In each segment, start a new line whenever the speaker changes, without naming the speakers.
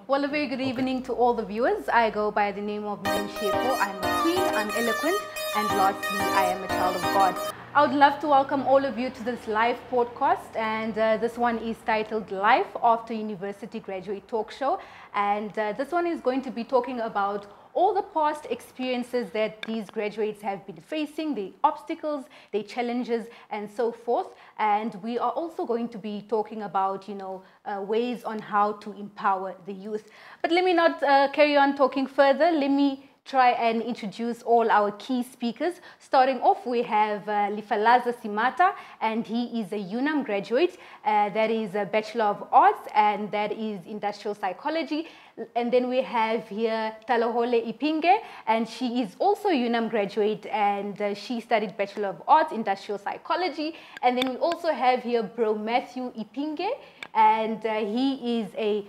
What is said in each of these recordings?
Well, a very good evening to all the viewers. I go by the name of Sheko. I'm a queen, I'm eloquent, and lastly, I am a child of God. I would love to welcome all of you to this live podcast, and this one is titled Life After University Graduate Talk Show. And this one is going to be talking about all the past experiences that these graduates have been facing, the obstacles, the challenges, and so forth. And we are also going to be talking about, ways on how to empower the youth. But let me not carry on talking further. Let me try and introduce all our key speakers. Starting off, we have Lifalaza Simata, and he is a UNAM graduate. That is a Bachelor of Arts, and that is Industrial Psychology. And then we have here Talohole Ipinge, and she is also a UNAM graduate, and she studied Bachelor of Arts, Industrial Psychology. And then we also have here Bro Matthew Ipinge, and he is a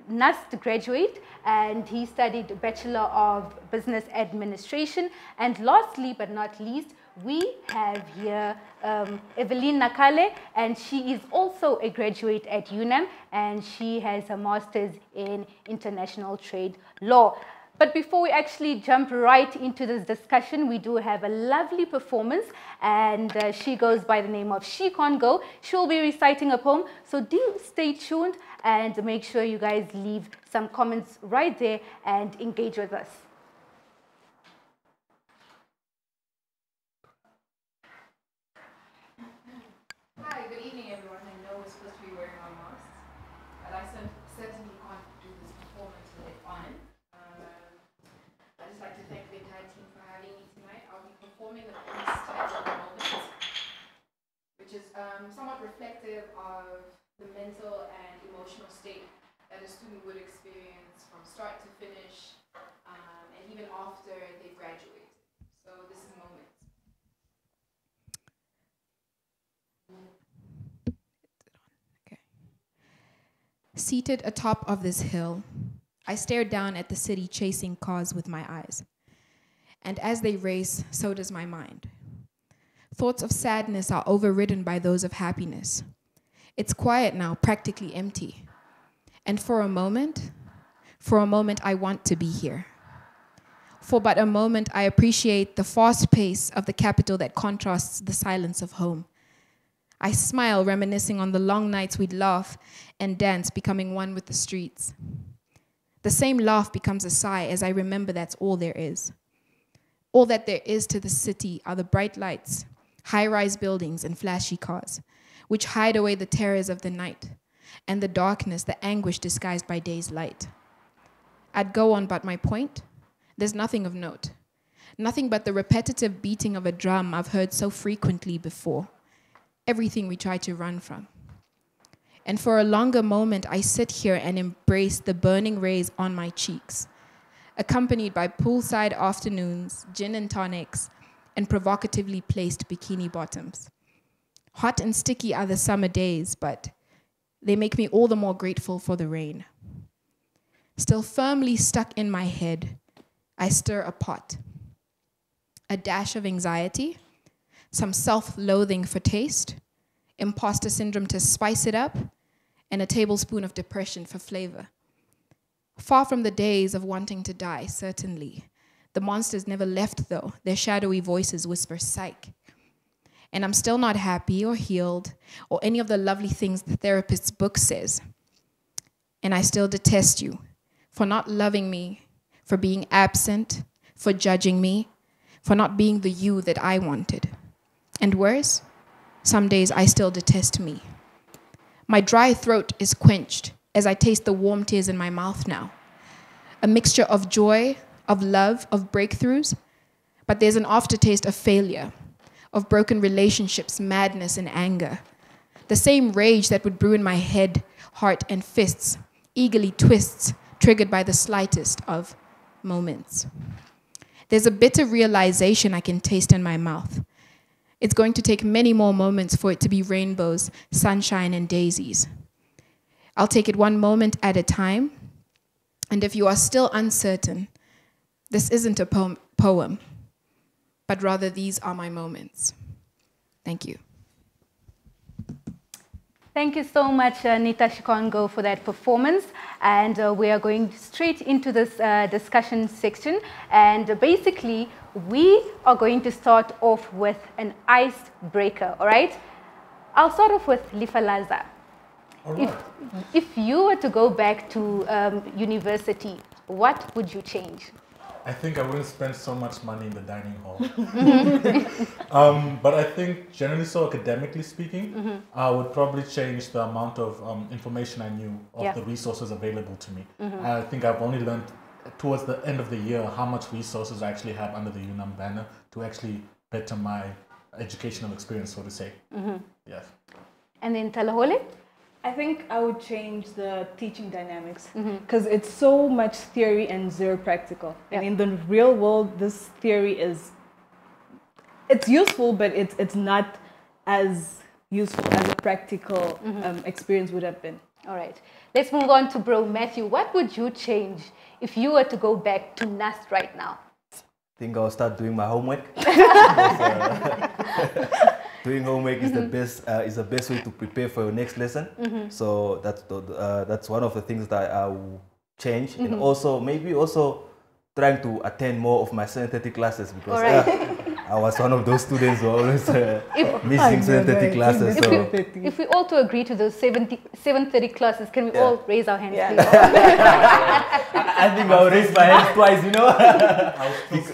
NUST graduate, and he studied Bachelor of Business Administration. And lastly but not least, we have here Evelyn Nakale, and she is also a graduate at UNAM, and she has a master's in international trade law. But before we actually jump right into this discussion, we do have a lovely performance, and she goes by the name of She Can't Go. She'll be reciting a poem, so do stay tuned and make sure you guys leave some comments right there and engage with us.
Hi, good evening everyone. I know we're supposed to be wearing our masks, but I certainly can't do this performance with it on. I'd just like to thank the entire team for having me tonight. I'll be performing a piece titled Moments, which is somewhat reflective of the mental and emotional state that a student would experience from start to finish, and even after they've graduated. So this is Moments. Seated atop of this hill, I stare down at the city chasing cars with my eyes. And as they race, so does my mind. Thoughts of sadness are overridden by those of happiness. It's quiet now, practically empty. And for a moment I want to be here. For but a moment, I appreciate the fast pace of the capital that contrasts the silence of home. I smile, reminiscing on the long nights we'd laugh and dance, becoming one with the streets. The same laugh becomes a sigh as I remember that's all there is. All that there is to the city are the bright lights, high-rise buildings, and flashy cars, which hide away the terrors of the night, and the darkness, the anguish disguised by day's light. I'd go on, but my point? There's nothing of note. Nothing but the repetitive beating of a drum I've heard so frequently before. Everything we try to run from. And for a longer moment, I sit here and embrace the burning rays on my cheeks, accompanied by poolside afternoons, gin and tonics, and provocatively placed bikini bottoms. Hot and sticky are the summer days, but they make me all the more grateful for the rain. Still firmly stuck in my head, I stir a pot. A dash of anxiety, some self-loathing for taste, imposter syndrome to spice it up, and a tablespoon of depression for flavor. Far from the days of wanting to die, certainly. The monsters never left, though. Their shadowy voices whisper psych. And I'm still not happy or healed or any of the lovely things the therapist's book says. And I still detest you for not loving me, for being absent, for judging me, for not being the you that I wanted. And worse, some days I still detest me. My dry throat is quenched as I taste the warm tears in my mouth now. A mixture of joy, of love, of breakthroughs, but there's an aftertaste of failure, of broken relationships, madness, and anger. The same rage that would brew in my head, heart, and fists, eagerly twists, triggered by the slightest of moments. There's a bitter realization I can taste in my mouth. It's going to take many more moments for it to be rainbows, sunshine, and daisies. I'll take it one moment at a time. And if you are still uncertain, this isn't a poem, but rather these are my moments. Thank you.
Thank you so much, Nita Shikongo, for that performance. And we are going straight into this discussion section. And basically, we are going to start off with an icebreaker, all right? I'll start off with Lifalaza.
All right.
If you were to go back to university, what would you change?
I think I wouldn't spend so much money in the dining hall. But I think generally so academically speaking, I would probably change the amount of information I knew of the resources available to me. I think I've only learned towards the end of the year how much resources I actually have under the UNAM banner to actually better my educational experience, so to say. Yes.
And then Talahole?
I think I would change the teaching dynamics because it's so much theory and zero practical. And in the real world, this theory it's useful, but it's not as useful as a practical experience would have been.
All right. Let's move on to Bro Matthew. What would you change if you were to go back to NUST right now?
I think I'll start doing my homework. Doing homework is the best way to prepare for your next lesson. So that's one of the things that I will change, and also maybe trying to attend more of my 7:30 classes because I was one of those students who always missing 7:30 classes.
If we all to agree to those 7:30 classes, can we all raise our hands, please?
I think I'll raise my hands twice, you know.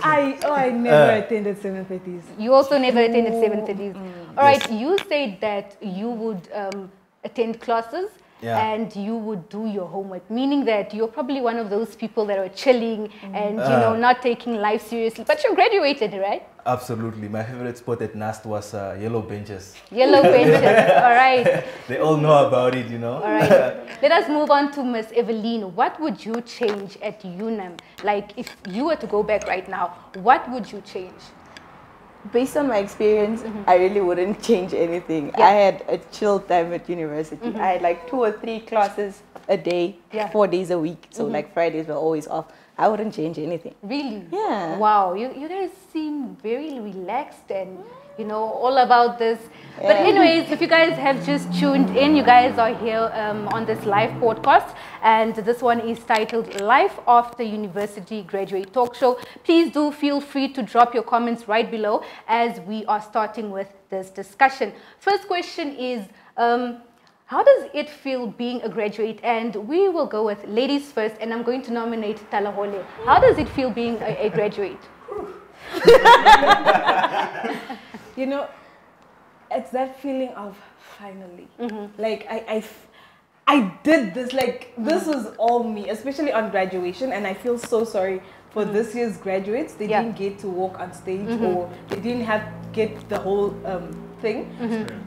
I never attended 7:30s.
You also never attended 7:30s. All right, you said that you would attend classes and you would do your homework, meaning that you're probably one of those people that are chilling and not taking life seriously. But you graduated, right?
Absolutely. My favorite spot at NUST was yellow benches.
Yellow benches. All right.
They all know about it, you know.
All right. Let us move on to Miss Evelyn. What would you change at UNAM? Like, if you were to go back right now, what would you change?
Based on my experience, I really wouldn't change anything. I had a chill time at university. I had like 2 or 3 classes a day, 4 days a week. So like Fridays were always off. I wouldn't change anything.
Really?
Yeah.
Wow, you guys seem very relaxed and, all about this. But anyways, if you guys have just tuned in, you guys are here on this live podcast. And this one is titled Life After University Graduate Talk Show. Please do feel free to drop your comments right below as we are starting with this discussion. First question is, how does it feel being a graduate? And we will go with ladies first, and I'm going to nominate Talahole. How does it feel being a graduate?
It's that feeling of finally. Like, I did this, like, this was all me, especially on graduation, and I feel so sorry for this year's graduates. They didn't get to walk on stage or they didn't get the whole thing,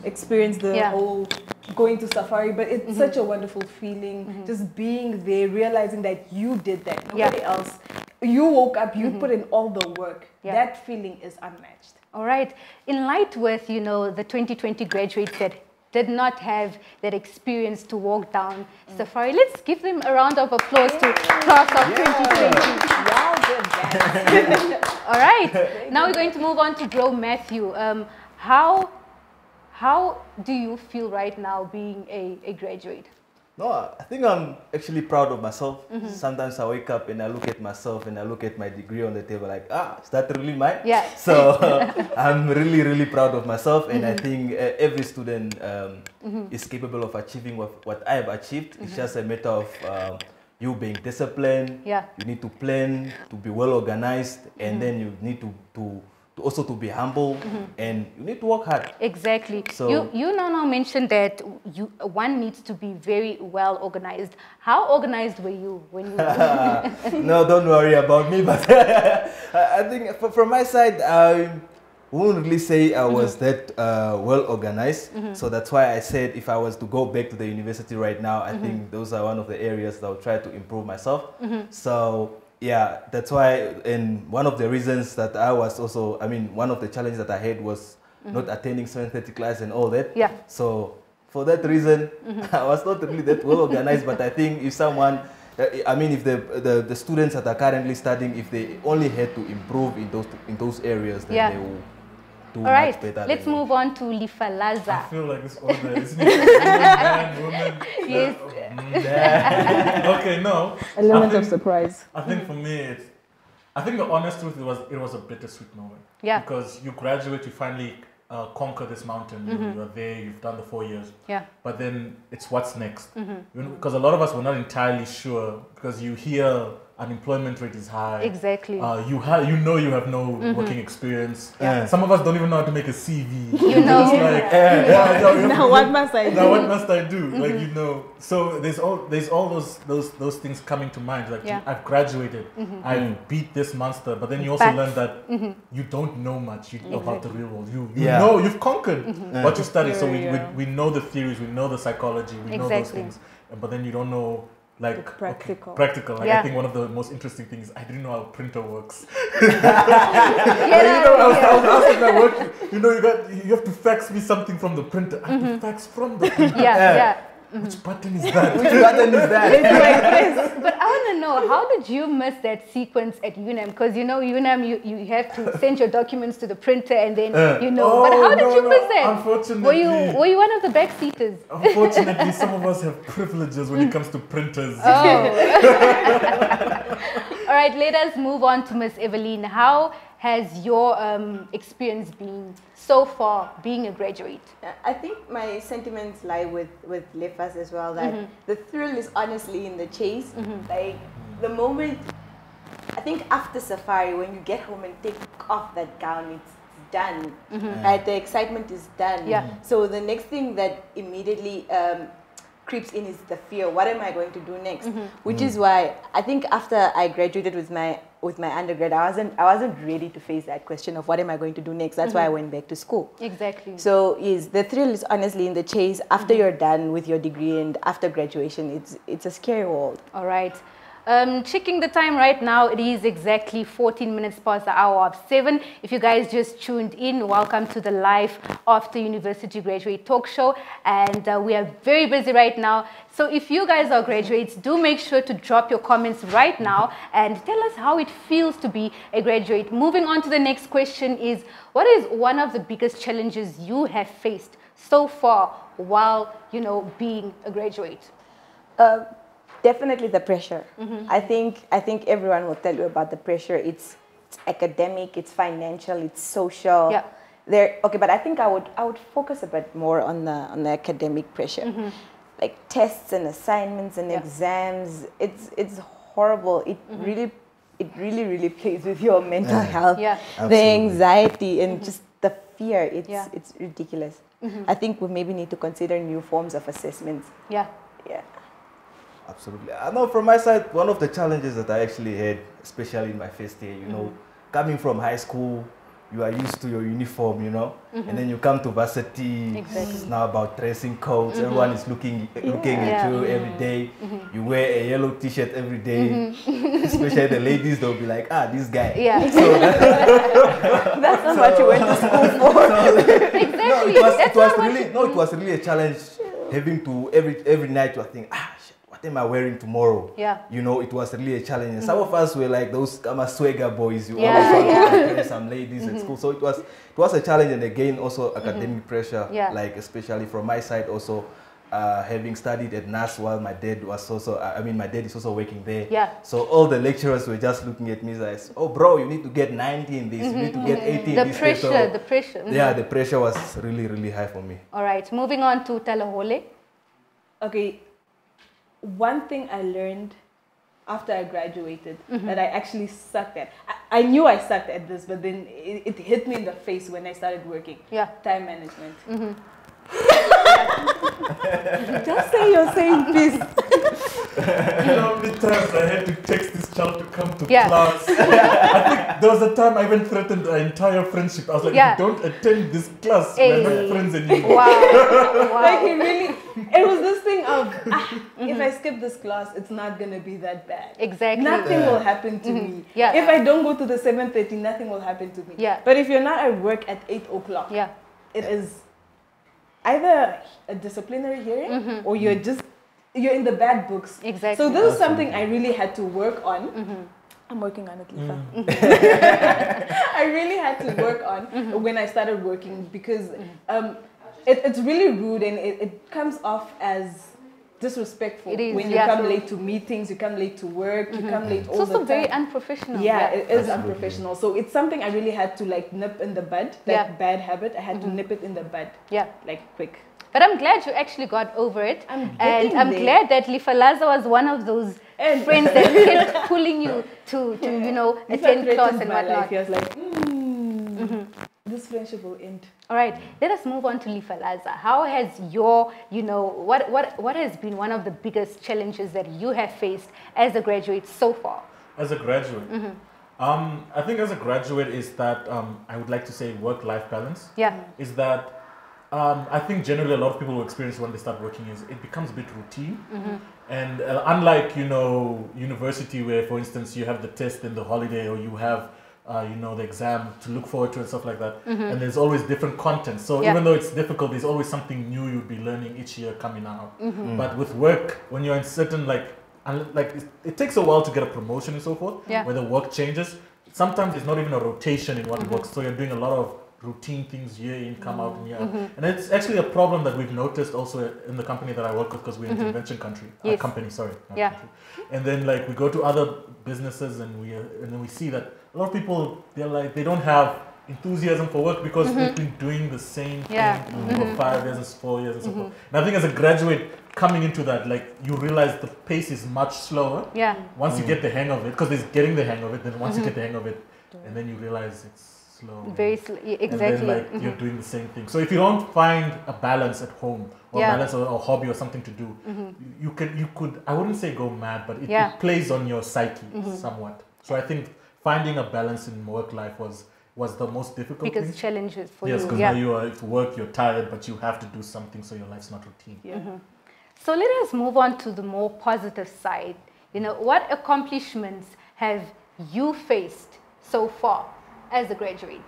experience the whole going to safari, but it's such a wonderful feeling, just being there, realizing that you did that, nobody else. You woke up, you put in all the work. That feeling is unmatched.
All right. In light with, the 2020 graduates that did not have that experience to walk down safari, let's give them a round of applause to class of 2020.
Y'all did that.
All right. Now we're going to move on to Bro Matthew. How do you feel right now being a graduate?
No, I think I'm actually proud of myself. Sometimes I wake up and I look at myself and I look at my degree on the table like, is that really mine?
Yeah.
So I'm really, really proud of myself. And I think every student is capable of achieving what I have achieved. It's just a matter of you being disciplined.
Yeah.
You need to plan, to be well organized, and then you need to also to be humble, and you need to work hard.
Exactly.
So
you now mentioned that one needs to be very well organized. How organized were you when you?
No, don't worry about me. But I think from my side, I wouldn't really say I was that well organized. So that's why I said if I was to go back to the university right now, I think those are one of the areas that I'll try to improve myself. So yeah, that's why, and one of the reasons that I was also, one of the challenges that I had was not attending 7:30 class and all that.
Yeah.
So for that reason, I was not really that well organized, but I think if someone, if the students that are currently studying, if they only had to improve in those areas, then they will do
All
much
right,
better.
let's move on to Lifalaza.
I feel like this order, isn't it? Man, woman.
Yes.
Okay, no.
Element of surprise.
I think for me, I think the honest truth, it was a bittersweet moment.
Yeah.
Because you graduate, you finally conquer this mountain. You're there, you've done the 4 years.
Yeah.
But then it's what's next. Because a lot of us were not entirely sure, because you hear unemployment rate is high.
Exactly.
You have no working experience.
Yeah.
Some of us don't even know how to make a CV.
You know.
It's like,
Now what must I do?
now what must I do? Like So there's all those things coming to mind. Like
Yeah.
I've graduated, I beat this monster, but then you also
Facts.
learn that you don't know much about the real world. You
Yeah.
know you've conquered what you studied. So
Yeah.
we know the theories, we know the psychology, we know those
Exactly.
things, but then you don't know. Like
The practical.
practical. Like
Yeah.
I think one of the most interesting things, I didn't know how a printer works.
Yeah,
I was asking my work, you have to fax me something from the printer. I have to fax from the printer.
yeah.
Which button is that?
Which button is that?
But I want to know, how did you miss that sequence at UNAM? Because UNAM, you have to send your documents to the printer and then but how did you miss that?
Unfortunately,
Were you one of the backseaters?
Unfortunately, some of us have privileges when it comes to printers.
All right, let us move on to Miss Evelyn. How has your experience been so far being a graduate?
I think my sentiments lie with Lefas as well, that the thrill is honestly in the chase. Like the moment, I think after Safari, when you get home and take off that gown, it's done. Right? The excitement is done.
Yeah.
So the next thing that immediately creeps in is the fear. What am I going to do next? Which is why I think after I graduated with my undergrad, I wasn't ready to face that question of what am I going to do next. That's why I went back to school.
Exactly.
So the thrill is honestly in the chase. After you're done with your degree and after graduation, it's a scary world.
All right. Checking the time right now, it is exactly 14 minutes past the hour of 7. If you guys just tuned in, welcome to the Life After University Graduate Talk Show. And we are very busy right now. So if you guys are graduates, do make sure to drop your comments right now and tell us how it feels to be a graduate. Moving on to the next question is, what is one of the biggest challenges you have faced so far while, being a graduate?
Definitely the pressure. I think everyone will tell you about the pressure. It's academic, it's financial, it's social.
Yeah.
But I think I would focus a bit more on the academic pressure. Like tests and assignments and exams. It's horrible. It really plays with your mental health.
Yeah.
The anxiety and just the fear. It's ridiculous. I think we maybe need to consider new forms of assessments.
Yeah.
Yeah.
Absolutely. I know from my side, one of the challenges that I actually had, especially in my first year, coming from high school, you are used to your uniform, and then you come to varsity.
Exactly.
It's now about dressing codes. Everyone is looking at you every day. You wear a yellow T-shirt every day. Especially the ladies, they'll be like, this guy.
Yeah.
So
That's not what you went to school for.
Exactly.
It was really a challenge having to every night you think, shit, what am I wearing tomorrow?
Yeah.
It was really a challenge. And some of us were like those swagger boys. You
Yeah,
always want
yeah.
to impress some ladies at school. So it was a challenge, and again also academic pressure.
Yeah.
Like especially from my side also. Having studied at NAS while my dad was also, my dad is also working there.
Yeah.
So all the lecturers were just looking at me like, oh bro, you need to get 90 in this, you need to get 80 in
The
this.
pressure, the pressure.
Yeah, the pressure was really, really high for me.
All right, moving on to Talahole.
Okay, one thing I learned after I graduated that I actually sucked at. I knew I sucked at this, but then it hit me in the face when I started working.
Yeah.
Time management. Just say you're saying peace.
You know how many times I had to text this child to come to
Yeah.
class? I think there was a time I even threatened our entire friendship. I was like,
Yeah.
if you don't attend this class,
Hey.
we're not friends anymore.
Wow.
Like he really, it was this thing of, if I skip this class, it's not going to be that bad.
Exactly.
Nothing will happen to me.
Yeah.
If I don't go to the 7:30, nothing will happen to me.
Yeah.
But if you're not at work at 8 o'clock,
Yeah.
it is either a disciplinary hearing or you're in the bad books.
Exactly.
So this is something I really had to work on I'm working on it, Lisa. I really had to work on when I started working because it's really rude and it comes off as disrespectful when you come late to meetings, you come late to work, you come late all the time.
It's also very unprofessional.
Yeah, it is unprofessional. So it's something I really had to like nip in the bud, that bad habit. I had to nip it in the bud, like quick.
But I'm glad you actually got over it. And I'm glad that Lifalaza was one of those friends that kept pulling you to you know, attend class and whatnot.
He was like, this friendship will end.
All right, let us move on to Lifalaza. How has your, you know, what has been one of the biggest challenges that you have faced as a graduate so far?
As a graduate? I think as a graduate is that, I would like to say work-life balance.
Yeah.
Is that, I think generally a lot of people will experience when they start working is it becomes a bit routine. And unlike, you know, university where, for instance, you have the test and the holiday or you have you know, the exam to look forward to and stuff like that. And there's always different content. So even though it's difficult, there's always something new you'll be learning each year coming out. But with work, when you're in certain, it takes a while to get a promotion and so forth, where the work changes. Sometimes it's not even a rotation in one work. So you're doing a lot of routine things year in, come out and year out. And it's actually a problem that we've noticed also in the company that I work with because we're an intervention company, sorry. Country. And then like we go to other businesses and then we see that a lot of people, they don't have enthusiasm for work because they've been doing the same thing for 5 years and 4 years and so forth. And I think as a graduate coming into that, like you realize the pace is much slower. Once you get the hang of it, because there's getting the hang of it, then once you get the hang of it, and then you realize it's slow.
Very slow, exactly.
And then like you're doing the same thing. So if you don't find a balance at home or balance or a hobby or something to do, you could, I wouldn't say go mad, but it plays on your psyche somewhat. So I think finding a balance in work life was the most difficult thing.
Challenges for you.
Yes, because now you are at work, you're tired, but you have to do something so your life's not routine.
So let us move on to the more positive side. You know, what accomplishments have you faced so far as a graduate?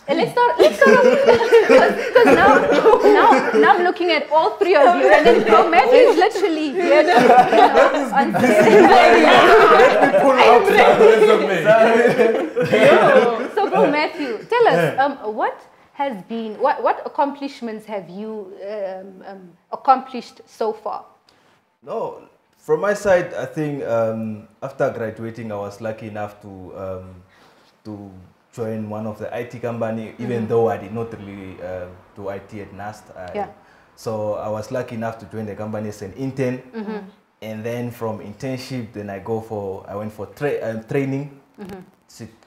Let's start because now I'm looking at all three of you, and then Bro Matthew is literally here to, So Bro Matthew, tell us what has been what accomplishments have you accomplished so far?
No, from my side, I think after graduating, I was lucky enough to join one of the IT company, even though I did not really do IT at NAST. So I was lucky enough to join the company as an intern, and then from internship, then I went for training,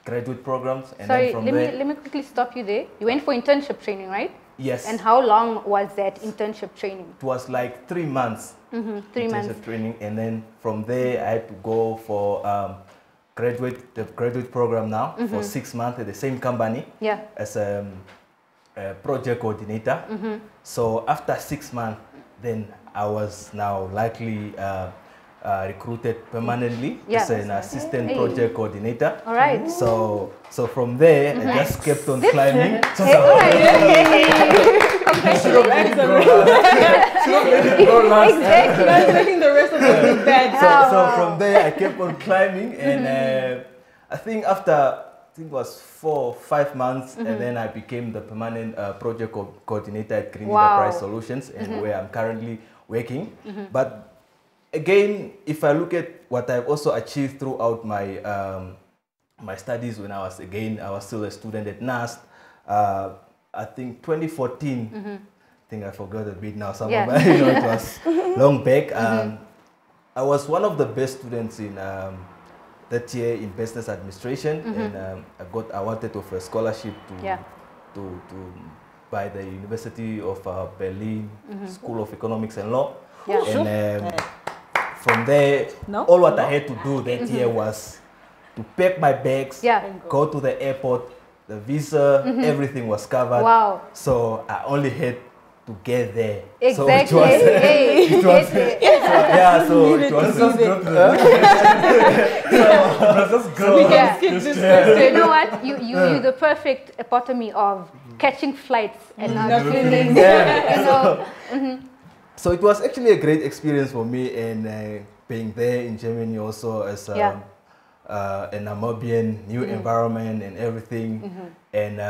graduate programs, and
Sorry,
then from
let me quickly stop you there. You went for internship training, right?
Yes.
And how long was that internship training?
It was like 3 months.
3 months.
Internship training, and then from there I had to go for the graduate program now for 6 months at the same company as a project coordinator. So after 6 months, then I was now likely recruited permanently as an assistant project coordinator.
All right.
So from there, I just kept on climbing.
Exactly.
Making the rest of us look bad.
So from there, I kept on climbing, and I think after it was 4 or 5 months, and then I became the permanent project coordinator at Green Enterprise Solutions, and where I'm currently working. But again, if I look at what I've also achieved throughout my my studies when I was still a student at NAST. I think 2014. I think I forgot a bit now. Some of my, it was long back. I was one of the best students in that year in business administration, and I got awarded with a scholarship to by the University of Berlin School of Economics and Law. And from there, all what I had to do that year was to pack my bags, go to the airport, the visa, everything was covered.
Wow.
So I only had to get there.
Exactly.
So it was
So you know what? You're the perfect epitome of catching flights and not feeling,
So it was actually a great experience for me, and being there in Germany also as a Namibian new environment and everything. And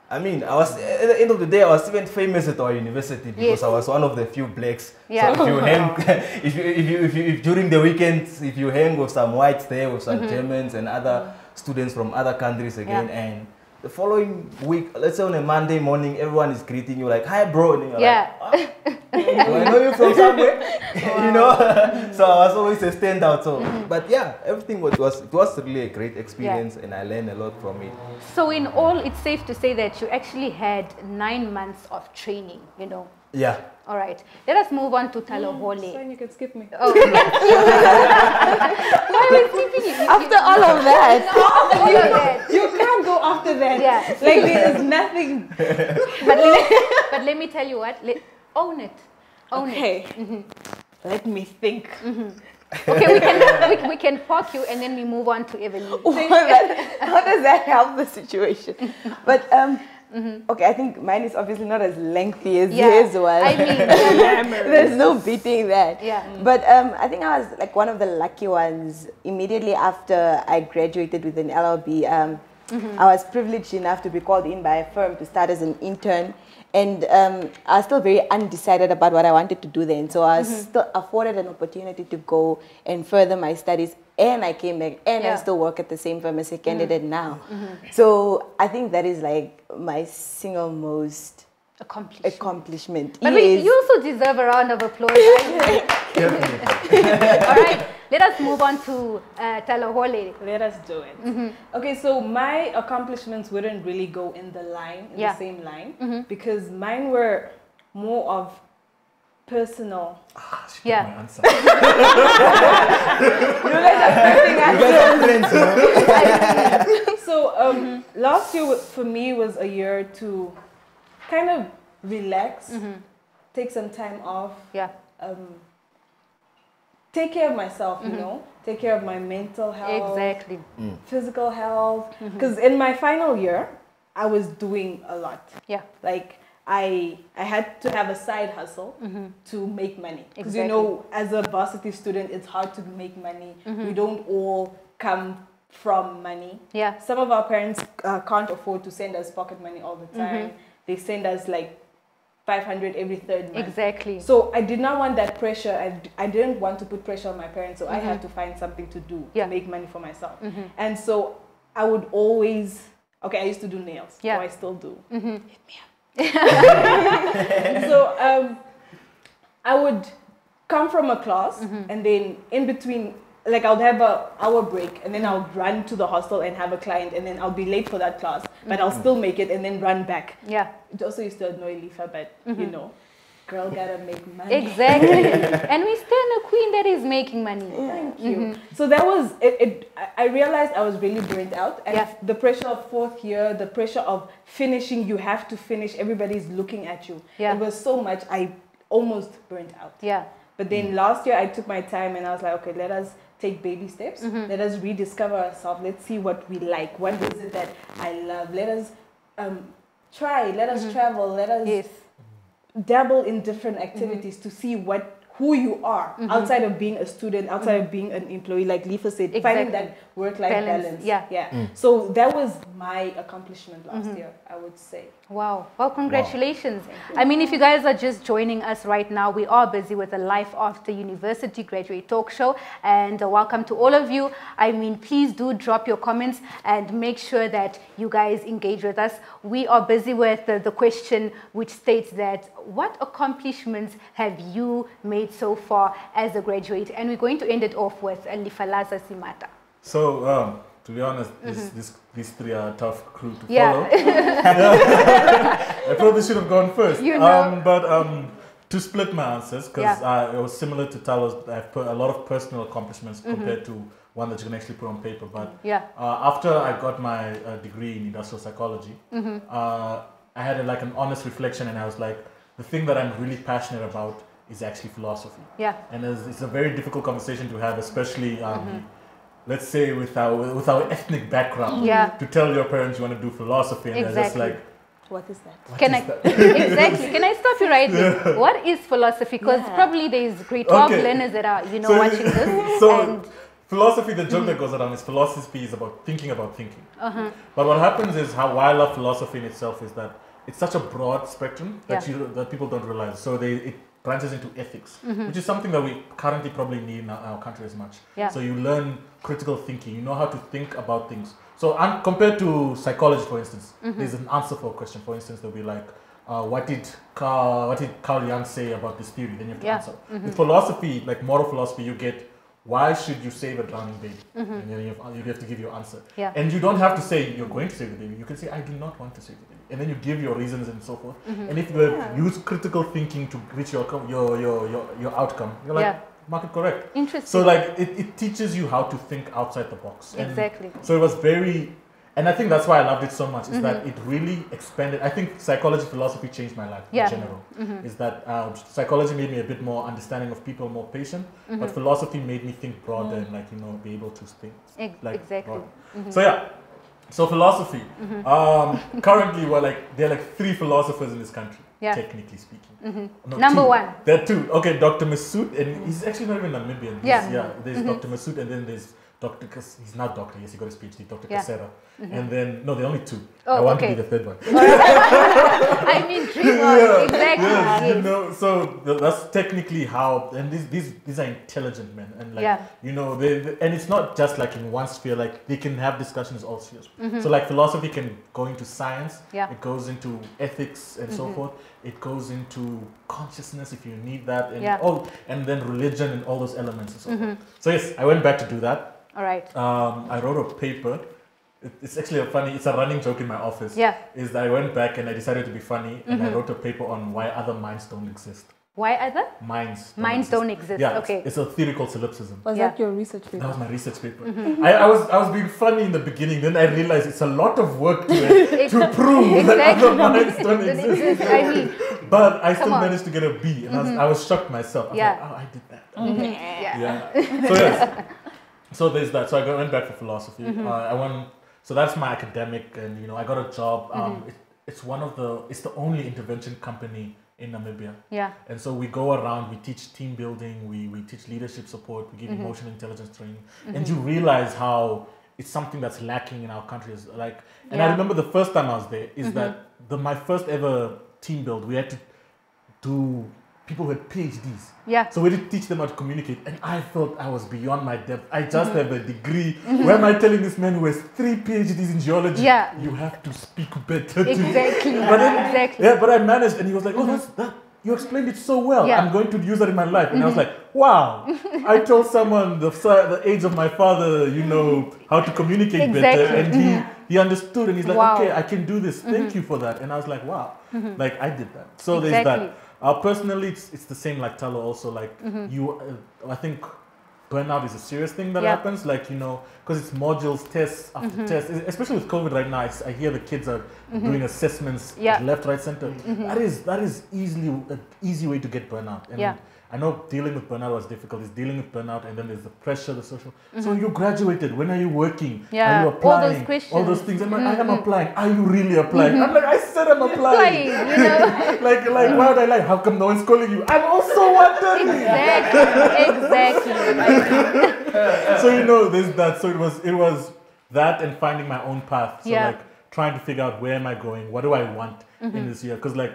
I mean, I was at the end of the day, I was even famous at our university because I was one of the few blacks.
Yeah.
So if you hang, if during the weekends, if you hang with some whites there, with some Germans and other students from other countries again, and the following week, let's say on a Monday morning, everyone is greeting you like, "Hi, bro," and you're like, "Do I know you from somewhere?" You know. So I was always a standout. So, but yeah, everything it was really a great experience, and I learned a lot from it.
So in all, it's safe to say that you actually had 9 months of training, you know.
Yeah.
All right. Let us move on to Talohole.
Fine, you can skip me.
Oh, why are we skipping you?
After all of that,
You can't go after that.
Yeah.
Like there is nothing.
But let me tell you what. Own it. Own it.
Okay. Let me think.
Okay, we can park you and then we move on to Evelyn.
how does that help the situation? But okay, I think mine is obviously not as lengthy as his was.
I mean,
there's no beating that.
Yeah.
But I think I was like one of the lucky ones. Immediately after I graduated with an LLB, I was privileged enough to be called in by a firm to start as an intern. And I was still very undecided about what I wanted to do then. So I was still afforded an opportunity to go and further my studies. And I came back and I still work at the same firm as a candidate now. So I think that is like my single most accomplishment.
But you also deserve a round of applause. Right? All right, let us move on to Talohole.
Let us do it. Okay, so my accomplishments wouldn't really go in the same line, because mine were more of personal.
She took my answer.
So last year for me was a year to kind of relax, take some time off, take care of myself, you know, take care of my mental health, physical health. Because in my final year, I was doing a lot. Yeah, like I had to have a side hustle to make money. Because you know, as a varsity student, it's hard to make money. We don't all come from money. Yeah, some of our parents can't afford to send us pocket money all the time. They send us like 500 every third month. Exactly. So I did not want that pressure. I didn't want to put pressure on my parents. So I had to find something to do to make money for myself. And so I would always, I used to do nails. Yeah. So I still do. Hit me up. So I would come from a class and then in between, like I would have an hour break and then I would run to the hostel and have a client and then I'll be late for that class, but I'll still make it and then run back. Yeah. It also used to annoy Lifa, but you know, girl gotta make money. Exactly. And we stand a queen that is making money. Thank you. So that was it. I realized I was really burnt out, and the pressure of fourth year, the pressure of finishing, you have to finish, everybody's looking at you. It was so much, I almost burnt out. Yeah. But then last year I took my time and I was like, okay, let us take baby steps. Let us rediscover ourselves. Let's see what we like. What is it that I love? Let us try. Let us travel. Let us dabble in different activities to see who you are outside of being a student, outside of being an employee. Like Lifa said, finding that work-life balance. Yeah. So that was my accomplishment last year, I would say.
Wow. Well, congratulations. I mean, if you guys are just joining us right now, we are busy with the Life After University Graduate Talk Show. And welcome to all of you. I mean, please do drop your comments and make sure that you guys engage with us. We are busy with the question which states that what accomplishments have you made so far as a graduate? And we're going to end it off with Lifalaza Simata.
So, to be honest, these three are a tough crew to follow. I probably should have gone first. You know. But to split my answers, because it was similar to Talo's, I've put a lot of personal accomplishments compared to one that you can actually put on paper. But after I got my degree in industrial psychology, I had like an honest reflection, and I was like, the thing that I'm really passionate about is actually philosophy. Yeah. And it's a very difficult conversation to have, especially let's say with our ethnic background, to tell your parents you want to do philosophy, and they're just like,
what is that?
Exactly. Can I stop you right there? What is philosophy? Because probably there's grade 12 learners that are, watching this.
So philosophy, the joke that goes around is philosophy is about thinking. But what happens is why I love philosophy in itself is that it's such a broad spectrum that that people don't realize. So it branches into ethics, which is something that we currently probably need in our country as much.
Yeah.
So you learn critical thinking. You know how to think about things. So compared to psychology, for instance, there's an answer for a question. For instance, there'll be like, what did Carl Jung say about this theory? Then you have to answer. With philosophy, like moral philosophy, you get, why should you save a drowning baby? And then you have to give your answer.
Yeah.
And you don't have to say you're going to save the baby. You can say, I do not want to save the baby. And then you give your reasons and so forth. And if you have used critical thinking to reach your outcome, you're like, market correct.
Interesting.
So like it teaches you how to think outside the box. And
exactly.
so it was very, and I think that's why I loved it so much, is that it really expanded. I think psychology, philosophy changed my life in general. Is that psychology made me a bit more understanding of people, more patient, but philosophy made me think broader and like, be able to think
exactly.
So yeah, so philosophy. Currently there are like 3 philosophers in this country, technically speaking. No,
Number
2.
one.
There are 2. Okay, Dr. Masood, and he's actually not even Namibian. There's Dr. Masood, and then there's Dr. He's not doctor, yes, he got his PhD, Dr. Kasera. And then, no, there are only 2. I want to be the 3rd one.
I mean, dream on, exactly.
Yes, so that's technically how, and these are intelligent men, and like, and it's not just like in one sphere, like they can have discussions all spheres. So like philosophy can go into science, it goes into ethics and so forth, it goes into consciousness if you need that, and and then religion and all those elements and so forth. So yes, I went back to do that.
All right.
I wrote a paper. It's actually it's a running joke in my office. Is that I went back and I decided to be funny, and I wrote a paper on why other minds don't exist.
Why other?
Minds
don't exist.
Yeah,
okay.
it's a theory called solipsism.
Was that your research paper?
That was my research paper. I was being funny in the beginning, then I realized it's a lot of work to prove that other minds don't exist.
I mean,
but I still managed to get a B, and I was shocked myself. I was like, oh, I did that. So yes. So there's that. So I went back for philosophy. So that's my academic, and I got a job. It's the only intervention company in Namibia. And so we go around, we teach team building, we teach leadership support, we give emotional intelligence training, and you realize how it's something that's lacking in our countries. Like, and I remember the first time I was there is that my first ever team build, we had to do people who had PhDs. So we did teach them how to communicate, and I felt I was beyond my depth. I just have a degree. Where am I telling this man who has 3 PhDs in geology? You have to speak better.
Exactly.
But I managed, and he was like, "Oh, that you explained it so well. I'm going to use that in my life." And I was like, "Wow!" I told someone the age of my father, how to communicate better, and he understood, and he's like, "Okay, I can do this. Thank you for that." And I was like, "Wow!" Like I did that. So there's that. Personally, it's the same like Talo also. Like I think burnout is a serious thing that happens. Like because it's modules, tests after tests. Especially with COVID right now, I hear the kids are doing assessments left, right, center. That is easily an easy way to get burnout. And I know dealing with burnout was difficult. It's dealing with burnout, and then there's the pressure, the social. So you graduated. When are you working? Are you applying?
All those questions.
All those things. I'm like, I am applying. Are you really applying? I'm like, I said I'm applying. like why would I lie? How come no one's calling you? I'm also wondering.
Exactly.
So there's that. So it was that, and finding my own path. So like trying to figure out where am I going? What do I want in this year? Because like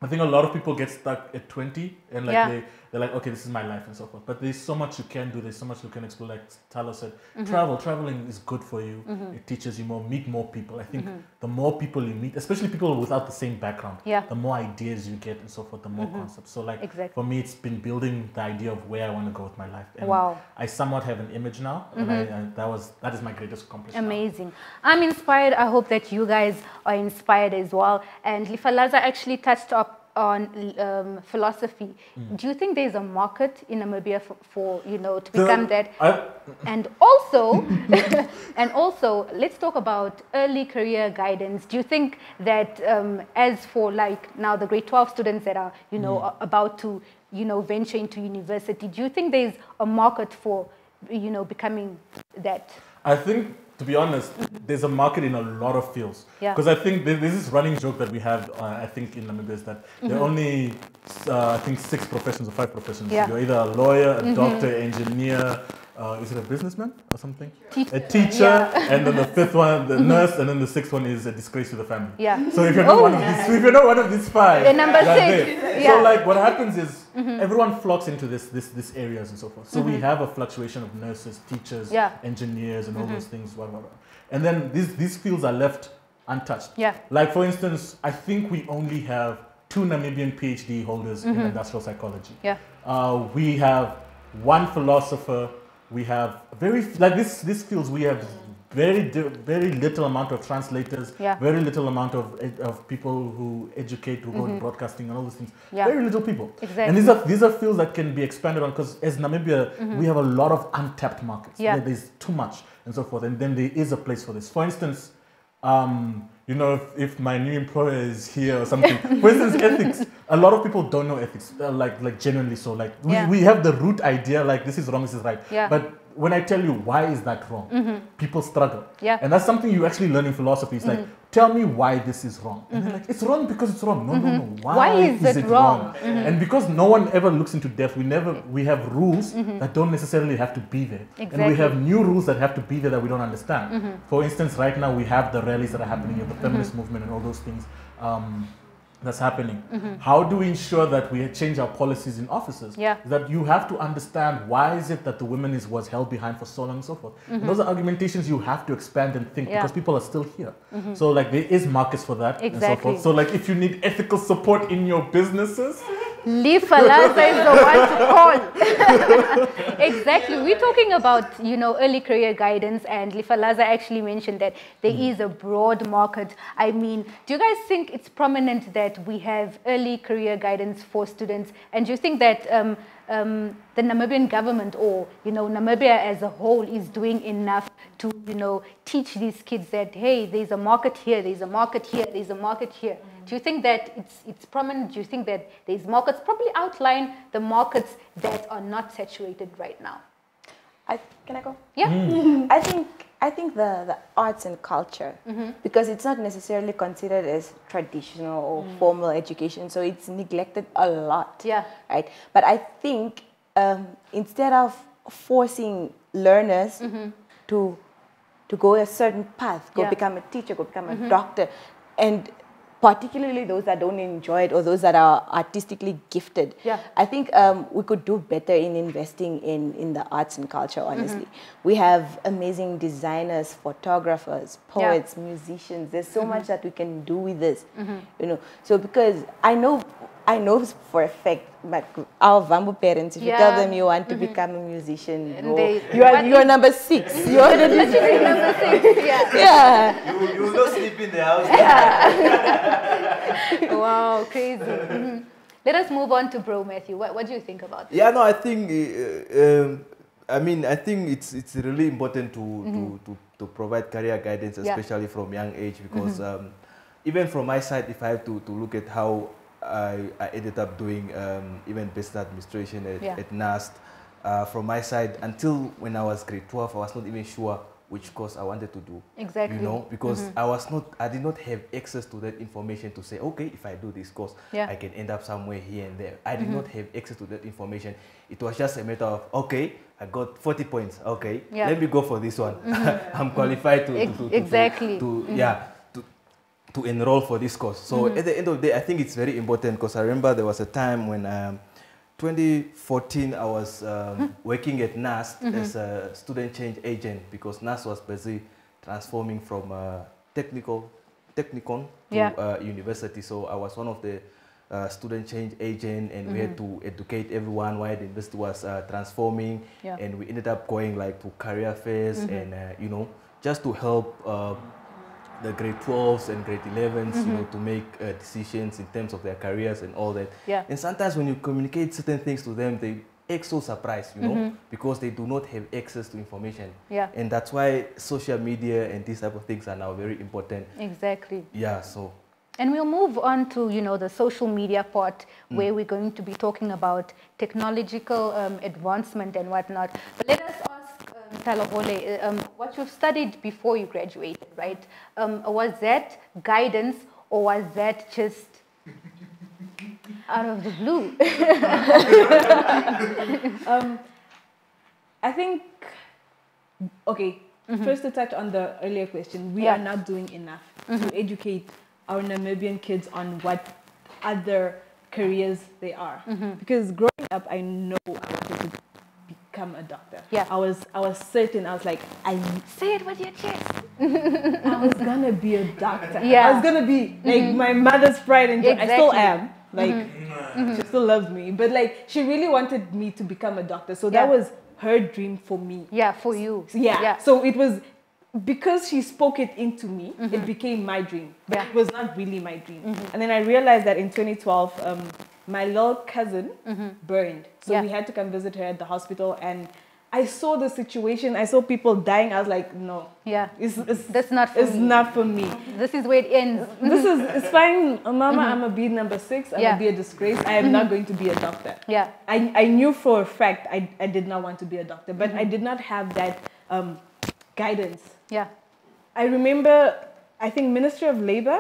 I think a lot of people get stuck at 20 and like they're like, okay, this is my life and so forth. But there's so much you can do. There's so much you can explore. Like Talo said, traveling is good for you. It teaches you more, meet more people. I think the more people you meet, especially people without the same background, the more ideas you get and so forth, the more concepts. So like for me, it's been building the idea of where I want to go with my life. And I somewhat have an image now, and that is my greatest accomplishment.
Amazing. I'm inspired. I hope that you guys are inspired as well. And Lifalaza actually touched up on philosophy. Do you think there's a market in Namibia for to become that? And also, let's talk about early career guidance. Do you think that as for like now the grade 12 students that are about to venture into university, do you think there's a market for becoming that?
I think, to be honest, there's a market in a lot of fields. Because I think there's this running joke that we have, I think, in Namibia is that there are only, I think, 6 professions or 5 professions. You're either a lawyer, a doctor, engineer, is it a businessman or something?
Teacher.
A teacher, and then the fifth one, the nurse, and then the sixth one is a disgrace to the family.
Yeah.
So if you're not one of these, if you're not one of these five,
You're number
you're
6.
there.
Yeah.
So like what happens is everyone flocks into this areas and so forth. So we have a fluctuation of nurses, teachers, engineers, and all those things. Blah, blah, blah. And then these fields are left untouched.
Yeah.
Like for instance, I think we only have 2 Namibian PhD holders in industrial psychology.
Yeah.
We have 1 philosopher. We have these fields. We have very little amount of translators.
Yeah.
Very little amount of people who educate, who go to broadcasting and all those things.
Yeah.
Very little people.
Exactly.
And these are fields that can be expanded on because as Namibia, we have a lot of untapped markets.
Yeah.
There's too much and so forth. And then there is a place for this. For instance, you know, if my new employer is here or something. For instance, ethics. A lot of people don't know ethics, like genuinely so. Like we have the root idea, like this is wrong, this is right.
Yeah.
But when I tell you why is that wrong, people struggle.
Yeah.
And that's something you actually learn in philosophy. It's like, tell me why this is wrong. And they're like, it's wrong because it's wrong. No, no, no. Why is it wrong? And because no one ever looks into depth, we have rules that don't necessarily have to be there.
Exactly.
And we have new rules that have to be there that we don't understand. For instance, right now we have the rallies that are happening, the feminist movement and all those things. That's happening. How do we ensure that we change our policies in offices?
Yeah.
That you have to understand why is it that the women was held behind for so long and so forth. And those are argumentations you have to expand and think because people are still here. So like there is markets for that and so forth. So like if you need ethical support in your businesses,
Lifalaza is the one to call. Exactly. We're talking about, you know, early career guidance, and Lifalaza actually mentioned that there is a broad market. I mean, do you guys think it's prominent that we have early career guidance for students? And do you think that the Namibian government or, you know, Namibia as a whole is doing enough to, you know, teach these kids that, hey, there's a market here, there's a market here, there's a market here? Do you think that it's prominent? Do you think that there's markets? Probably outline the markets that are not saturated right now.
Can I go?
Yeah.
I think the arts and culture, because it's not necessarily considered as traditional or formal education, so it's neglected a lot.
Yeah.
Right. But I think instead of forcing learners to go a certain path, go become a teacher, go become a doctor, and particularly those that don't enjoy it or those that are artistically gifted.
Yeah.
I think we could do better in investing in the arts and culture, honestly. We have amazing designers, photographers, poets, musicians. There's so much that we can do with this, you know. So because I know for a fact, but our Vambu parents, if you tell them you want to become a musician, you are number 6. You're literally number 6. Yeah.
You will not sleep in the house.
Wow, crazy. Let us move on to Bro Matthew. What do you think about this?
Yeah, no, I think I think it's really important to provide career guidance, especially from young age, because even from my side, if I have to look at how I ended up doing even business administration at NAST, from my side, until when I was grade 12, I was not even sure which course I wanted to do.
Exactly.
You know, because I did not have access to that information to say, okay, if I do this course, I can end up somewhere here and there. I did not have access to that information. It was just a matter of, okay, I got 40 points. Okay, let me go for this one. I'm qualified to enroll for this course. So at the end of the day, I think it's very important because I remember there was a time when 2014 I was working at NAST as a student change agent because NAST was busy transforming from technicon to university. So I was one of the student change agent, and we had to educate everyone why the university was transforming, and we ended up going like to career fairs and you know, just to help the grade 12s and grade 11s, you know, to make decisions in terms of their careers and all that. Yeah. And sometimes when you communicate certain things to them, they act so surprised, you know, because they do not have access to information. Yeah. And that's why social media and these type of things are now very important.
Exactly.
Yeah, so.
And we'll move on to, you know, the social media part where we're going to be talking about technological advancement and whatnot. But let us ask Talahole, what you've studied before you graduated, right? Was that guidance or was that just out of the blue?
I think, okay, first to touch on the earlier question, we are not doing enough to educate our Namibian kids on what other careers they are. Because growing up, I know I wanted to become a doctor.
Yeah.
I was certain, I was like,
Say it with your chest.
I was gonna be a doctor.
Yeah.
I was gonna be like my mother's pride and joy. I still
Exactly.
am. Like she still loves me. But like she really wanted me to become a doctor. So
Yeah.
that was her dream for me.
Yeah, for you.
So, yeah. So it was because she spoke it into me, it became my dream. But
Yeah.
it was not really my dream. And then I realized that in 2012, my little cousin burned. So
Yeah.
we had to come visit her at the hospital, and I saw the situation. I saw people dying. I was like, no,
Yeah.
it's
That's not for
it's
me.
not for me.
This is where it ends.
It's fine, Mama. I'm gonna be number 6. I'm
Yeah.
gonna be a disgrace. I am not going to be a doctor.
Yeah.
I knew for a fact I did not want to be a doctor, but I did not have that guidance.
Yeah.
I remember, I think Ministry of Labor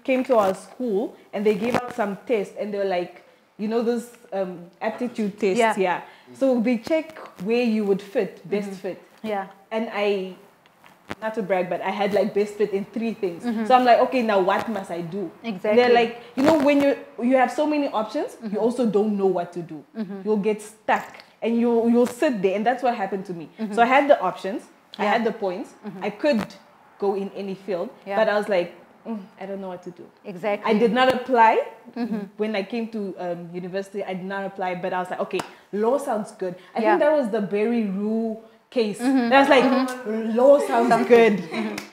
came to our school and they gave out some tests, and they were like, you know, those aptitude tests.
Yeah.
So they check where you would fit, best fit.
Yeah.
And I, not to brag, but I had like best fit in 3 things. So I'm like, okay, now what must I do?
Exactly.
They're like, you know, when you have so many options, you also don't know what to do. You'll get stuck and you'll sit there, and that's what happened to me. So I had the options, I had the points, I could go in any field, but I was like, I don't know what to do.
Exactly.
I did not apply. When I came to university, I did not apply, but I was like, okay, law sounds good. I think that was the Barry Rue case. That was like, law sounds good.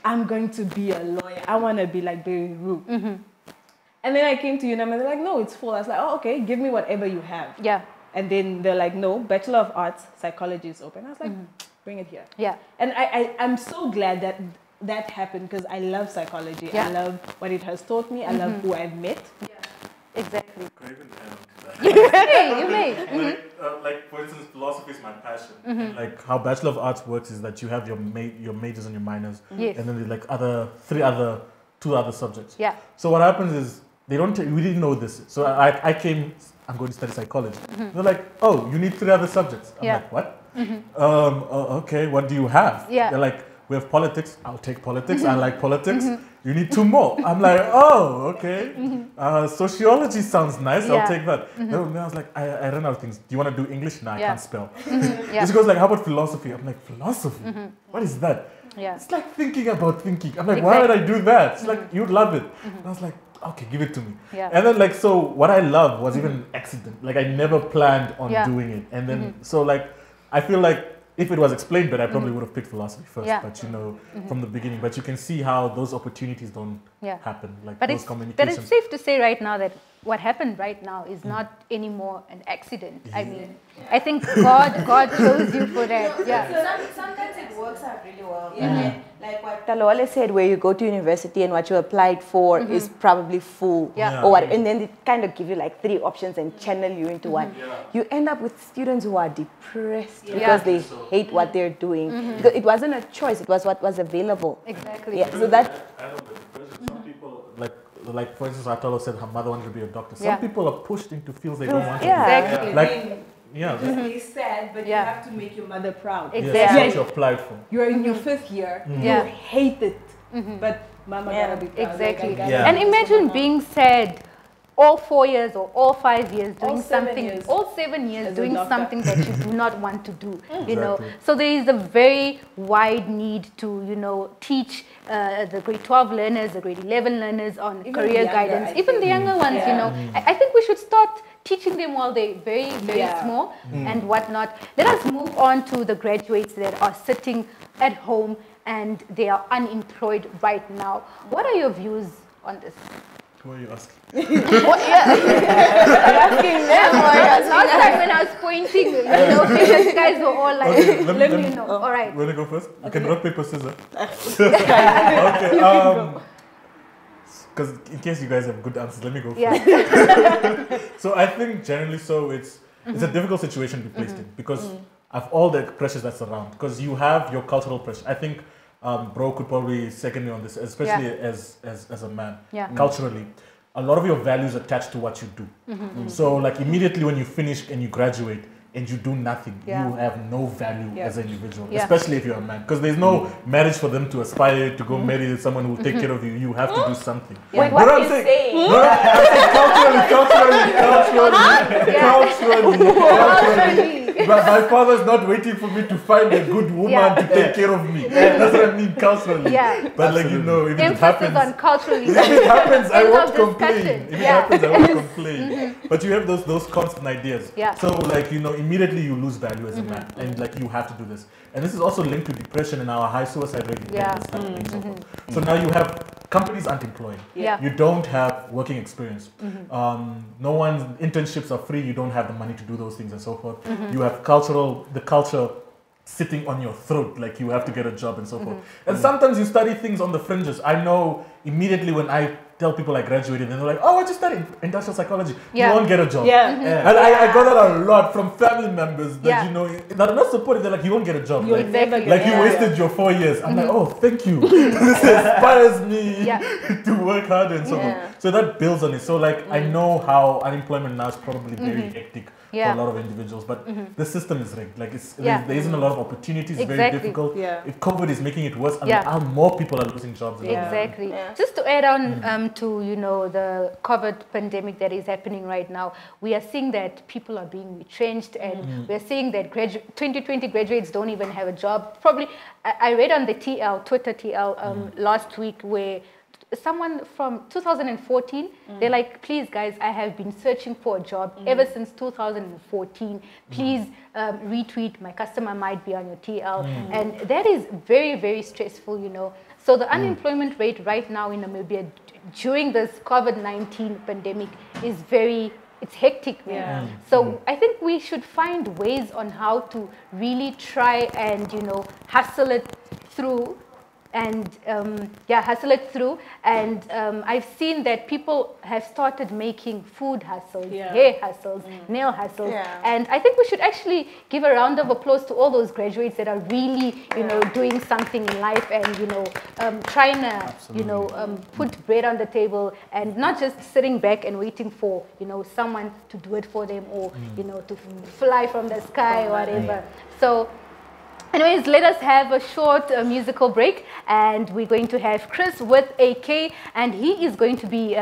I'm going to be a lawyer. I want to be like Barry Rue. And then I came to UNAM and they're like, no, it's full. I was like, oh, okay, give me whatever you have.
Yeah.
And then they're like, no, Bachelor of Arts, Psychology is open. I was like, bring it here.
Yeah.
And I'm so glad that happened, because I love psychology.
Yeah.
I love what it has taught me. I love who I've met.
Exactly.
Can I even add on to that?
Hey, you may.
Like for instance, philosophy is my passion. And like how Bachelor of Arts works is that you have your majors and your minors,
Yes.
and then there's like two other subjects.
Yeah.
So what happens is we didn't know this. So I came. I'm going to study psychology. They're like, oh, you need 3 other subjects. I'm
Yeah.
like, what? Okay, what do you have?
Yeah.
They're like, we have politics. I'll take politics. I like politics. You need 2 more. I'm like, oh, okay. Sociology sounds nice.
Yeah.
I'll take that. Then I was like, I ran out of things. Do you want to do English? No, I
Yeah.
can't spell.
Yeah.
She goes like, how about philosophy? I'm like, philosophy? What is that?
Yeah.
It's like thinking about thinking. I'm like, why would I do that? It's like, you'd love it. And I was like, okay, give it to me.
Yeah.
And then like, so what I love was even accident. Like I never planned on
Yeah.
doing it. And then, so like, I feel like if it was explained better, I probably would have picked philosophy first.
Yeah.
But you know, from the beginning, but you can see how those opportunities don't
Yeah.
happen. Like
But
those
it's
communications.
safe to say right now that what happened right now is not anymore an accident. I mean, I think God chose you for that. Yeah.
Sometimes it works out really well. Yeah. Like what Talole said, where you go to university and what you applied for is probably full.
Yeah.
Or what, and then they kind of give you like 3 options and channel you into one. You end up with students who are depressed because they hate what they're doing. Because it wasn't a choice, it was what was available.
Exactly.
Yeah. So that
I know the depression. Some people like for instance, Atolo said her mother wanted to be a doctor. Some
Yeah.
people are pushed into fields they don't want to.
Yeah.
Exactly.
Be. Like, yeah,
It's sad, but
Yeah.
you have to make your mother proud.
Exactly.
that's
Yeah.
what you applied for.
You're in your 5th year.
Yeah.
You hate it, but Mama gotta be proud.
Exactly.
Like, I gotta
Yeah.
And imagine being sad all 4 years or all 5 years doing
All 7
something,
years.
all 7 years
As a
doing
doctor.
something that you do not want to do, you know.
Exactly.
So there is a very wide need to, you know, teach the grade 12 learners, the grade 11 learners on
Even
career
the younger,
guidance,
I
even the
think.
younger ones, you know. I think we should start teaching them while they're very, very
Yeah.
small and whatnot. Let us move on to the graduates that are sitting at home and they are unemployed right now. What are your views on this?
Who are you asking?
Asking them. Last time when I was pointing, you know, you guys were all like,
Okay,
let me know. All right.
Want to go first? You can rock, paper, scissors. Okay. Because in case you guys have good answers, let me go first.
Yeah.
So I think generally, so it's a difficult situation to be placed in because of all the pressures that's around. Because you have your cultural pressure. I think Bro could probably second me on this, especially as a man.
Yeah.
Culturally, a lot of your values attached to what you do. So like immediately when you finish and you graduate, and you do nothing,
Yeah.
you have no value
Yeah.
as an individual,
Yeah.
especially if you're a man. Because there's no marriage for them to aspire to go marry someone who will take care of you. You have to do something.
Wait,
But
what
I'm
you
saying-
saying?
No, I'm saying culturally. But my father's not waiting for me to find a good woman
Yeah.
to take care of me. That's what I mean culturally.
Yeah.
But like, you know, if it
Emphasis
happens,
on culturally.
if it happens, I
End
won't
of
complain.
discussion.
If it
Yeah.
happens, I won't complain. But you have those constant ideas.
Yeah.
So like, you know, immediately you lose value as a man, and like you have to do this. And this is also linked to depression and our high suicide rate.
Yeah.
And this kind of thing, so forth. So now you have companies aren't employing.
Yeah.
You don't have working experience. No one's internships are free. You don't have the money to do those things and so forth. You have the culture sitting on your throat, like you have to get a job and so forth. And sometimes you study things on the fringes. I know immediately when I tell people I graduated and they're like, oh, I just studied industrial psychology.
Yeah.
You won't get a job.
Yeah.
And I got that a lot from family members that,
Yeah.
you know, that are not supportive. They're like, you won't get a job.
You'll
Like,
never get
like you
yeah.
wasted your 4 years. I'm like, oh, thank you. This inspires me
Yeah.
to work harder and so
Yeah.
on. So that builds on it. So like I know how unemployment now is probably very hectic
Yeah.
for a lot of individuals, but the system is rigged. Like
Yeah.
there isn't a lot of opportunities. Very
Exactly.
difficult.
Yeah.
If COVID is making it worse,
Yeah.
more people are losing jobs. than ever.
Exactly.
Yeah.
Just to add on to the COVID pandemic that is happening right now, we are seeing that people are being retrenched, and we are seeing that 2020 graduates don't even have a job. Probably, I read on the Twitter TL last week where someone from 2014, they're like, please guys, I have been searching for a job ever since 2014. Please retweet, my customer might be on your TL. And that is very, very stressful, you know. So the unemployment rate right now in Namibia during this COVID-19 pandemic is it's hectic, man.
Yeah.
So I think we should find ways on how to really try and, you know, hustle it through. And hustle it through. And I've seen that people have started making food hustles, hair hustles, nail hustles.
Yeah.
And I think we should actually give a round of applause to all those graduates that are really, you know, doing something in life and, you know, trying to, you know, put bread on the table and not just sitting back and waiting for, you know, someone to do it for them or, you know, to fly from the sky or whatever. So, anyways, let us have a short musical break, and we're going to have Chris with AK, and he is going to be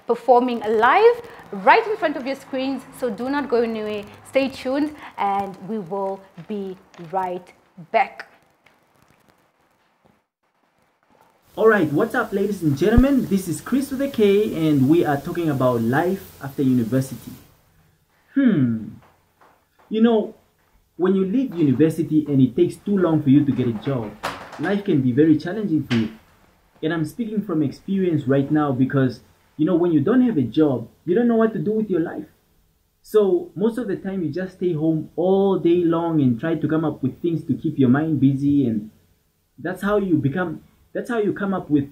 performing live right in front of your screens, so do not go anywhere. Stay tuned, and we will be right back.
All right, what's up, ladies and gentlemen? This is Chris with a K, and we are talking about life after university. You know, when you leave university and it takes too long for you to get a job, life can be very challenging for you. And I'm speaking from experience right now because, you know, when you don't have a job, you don't know what to do with your life. So most of the time you just stay home all day long and try to come up with things to keep your mind busy, and that's how you come up with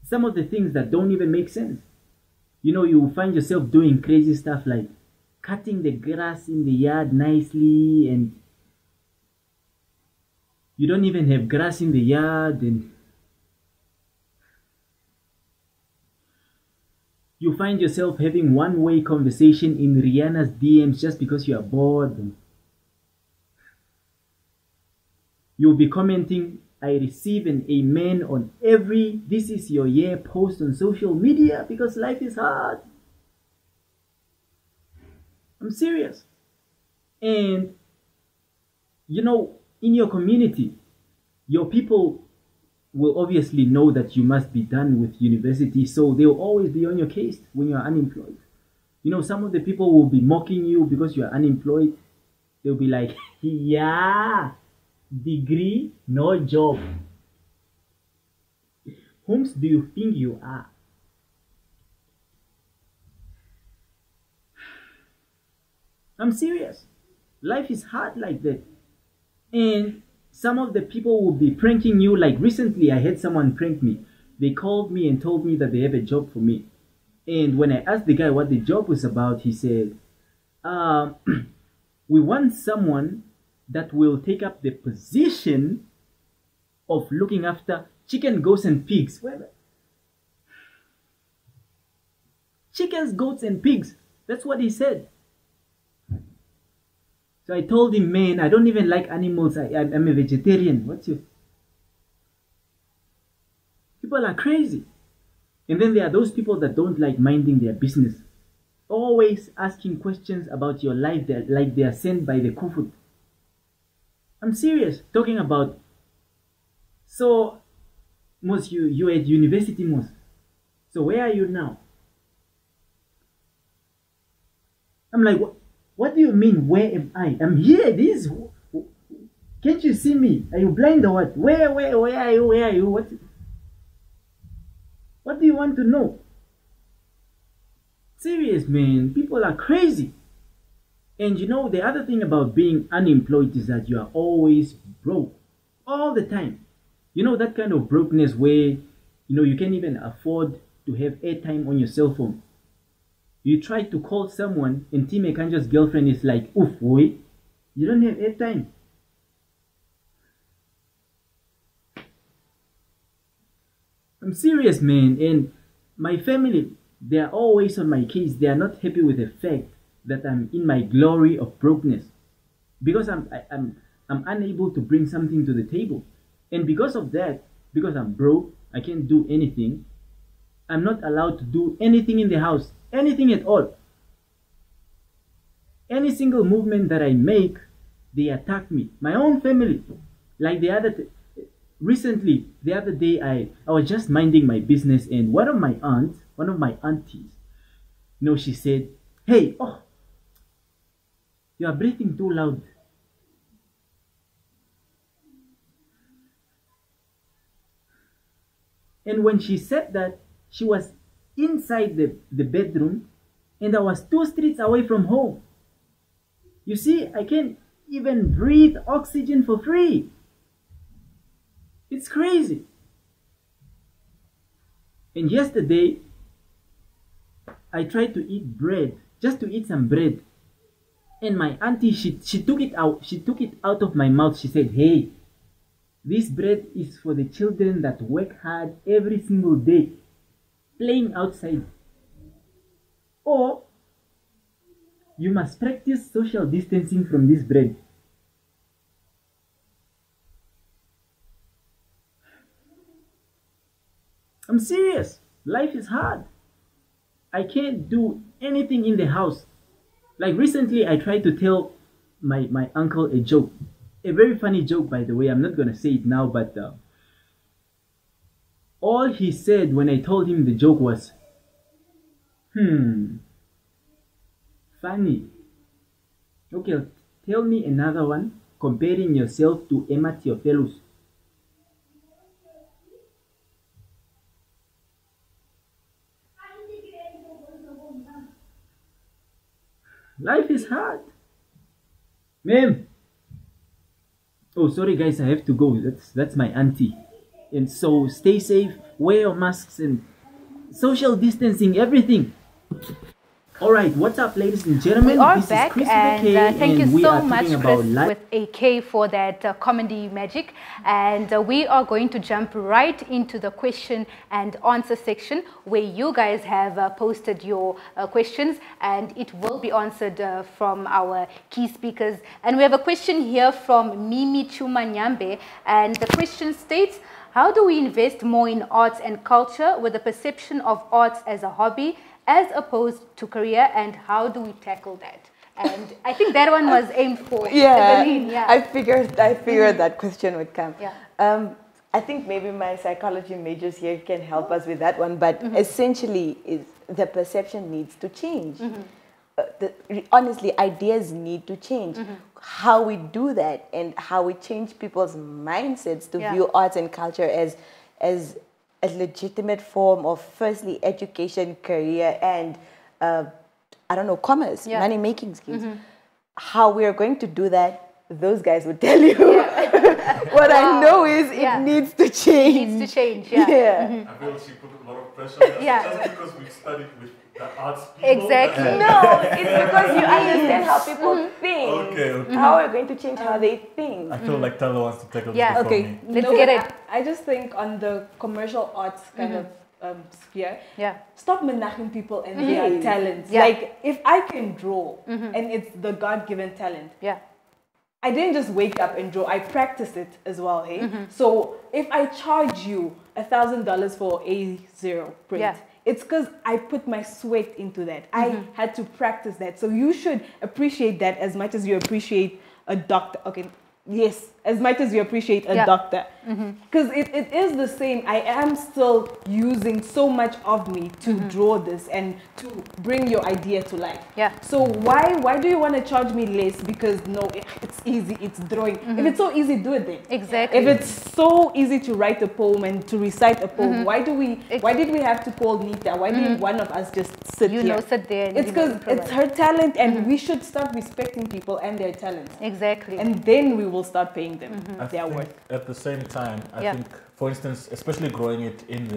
some of the things that don't even make sense. You know, you find yourself doing crazy stuff like cutting the grass in the yard nicely, and you don't even have grass in the yard, and you find yourself having one-way conversation in Rihanna's DMs just because you are bored. And you'll be commenting, I receive an amen on every "this is your year" post on social media because life is hard. I'm serious. And you know, in your community, your people will obviously know that you must be done with university, so they'll always be on your case when you're unemployed. You know, some of the people will be mocking you because you're unemployed. They'll be like, yeah, degree, no job. Whom do you think you are? I'm serious. Life is hard like that. And some of the people will be pranking you. Like recently, I had someone prank me. They called me and told me that they have a job for me. And when I asked the guy what the job was about, he said, we want someone that will take up the position of looking after chicken, goats, and pigs. Chickens, goats, and pigs. That's what he said. So I told him, man, I don't even like animals. I'm a vegetarian. What's your... People are crazy. And then there are those people that don't like minding their business. Always asking questions about your life like they are sent by the Kufut. I'm serious. Talking about... So, Mos, you at university, Mos. So where are you now? I'm like, what do you mean, where am I? I'm here. Can't you see me? Are you blind or what? Where are you? Where are you? What do you want to know? Serious, man. People are crazy. And you know, the other thing about being unemployed is that you are always broke. All the time. You know, that kind of brokenness where, you know, you can't even afford to have airtime on your cell phone. You try to call someone and Tim Ekanja's girlfriend is like, oof, boy, you don't have airtime. I'm serious, man. And my family, they are always on my case. They are not happy with the fact that I'm in my glory of brokenness. Because I'm unable to bring something to the table. And because of that, because I'm broke, I can't do anything. I'm not allowed to do anything in the house. Anything at all. Any single movement that I make, they attack me. My own family. Like the other day, I was just minding my business and one of my aunties, you know, she said, hey, oh, you are breathing too loud. And when she said that, she was inside the bedroom and I was 2 streets away from home. You see, I can't even breathe oxygen for free. It's crazy. And yesterday, I tried to eat bread, just to eat some bread. And my auntie, she took it out of my mouth. She said, hey, this bread is for the children that work hard every single day, playing outside. Or you must practice social distancing from this bread. I'm serious. Life is hard. I can't do anything in the house. Like recently, I tried to tell my uncle a joke. A very funny joke, by the way. I'm not going to say it now, but all he said when I told him the joke was, funny. Okay, tell me another one comparing yourself to Emma Theophilus. Life is hard. Ma'am. Oh, sorry guys, I have to go. That's my auntie. And so stay safe, wear your masks and social distancing, everything. All right, what's up, ladies and gentlemen?
We are
this
back,
is Chris
and thank you so much, Chris,
life.
with a K for that comedy magic. And we are going to jump right into the question and answer section where you guys have posted your questions, and it will be answered from our key speakers. And we have a question here from Mimi Chumanyambe, and the question states, how do we invest more in arts and culture with the perception of arts as a hobby as opposed to career, and how do we tackle that? And I think that one was aimed for Evelyn. Yeah,
I figured that question would come.
Yeah.
I think maybe my psychology majors here can help us with that one, but essentially is the perception needs to change. Honestly, ideas need to change. How we do that and how we change people's mindsets to view arts and culture as a legitimate form of, firstly, education, career, and I don't know, commerce, money-making schemes. How we are going to do that, those guys would tell you. What I know is it needs to change.
It needs to change,
I feel she put a lot of pressure on us just because we studied with the arts people.
Exactly.
No, it's because you understand how people think.
Okay.
How we're going to change how they think.
I feel like Tala wants to take a
Yeah.
before
Okay,
me.
Let's get it.
I just think on the commercial arts kind of sphere, stop menaching people and their talents.
Yeah.
Like, if I can draw and it's the God-given talent, I didn't just wake up and draw. I practiced it as well, hey? So if I charge you $1,000 for A0 print, it's because I put my sweat into that. I had to practice that. So you should appreciate that as much as you appreciate a doctor. Okay, yes, as much as you appreciate a doctor. Because it is the same. I am still using so much of me to draw this and to bring your idea to life. So why do you want to charge me less? Because no, it's easy, it's drawing. If it's so easy, do it then.
Exactly.
If it's so easy to write a poem and to recite a poem, why did we have to call Nita? Why didn't one of us just sit here?
Sit there and,
it's because it's her talent, and we should start respecting people and their talents.
Exactly.
And then we will start paying them their worth.
At the same time, I think, for instance, especially growing it in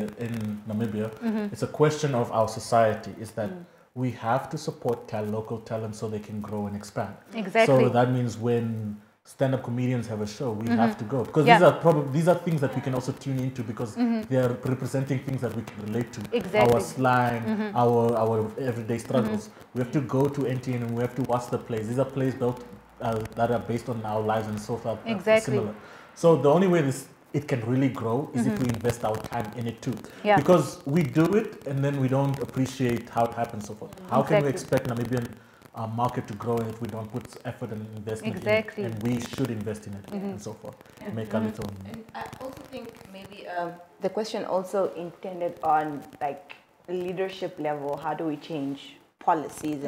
Namibia, it's a question of our society is that we have to support local talent so they can grow and expand.
Exactly.
So that means when stand-up comedians have a show, we have to go, because these are things that we can also tune into, because they are representing things that we can relate to.
Exactly.
Our slang, our everyday struggles. We have to go to NTN and we have to watch the plays. These are plays built that are based on our lives and so forth.
Exactly.
Similar. So the only way it can really grow is if we invest our time in it too. Because we do it and then we don't appreciate how it happens so forth. How can we expect Namibian market to grow if we don't put effort and investment in it? And we should invest in it and so forth. Make a little.
And I also think maybe the question also intended on like leadership level. How do we change policies?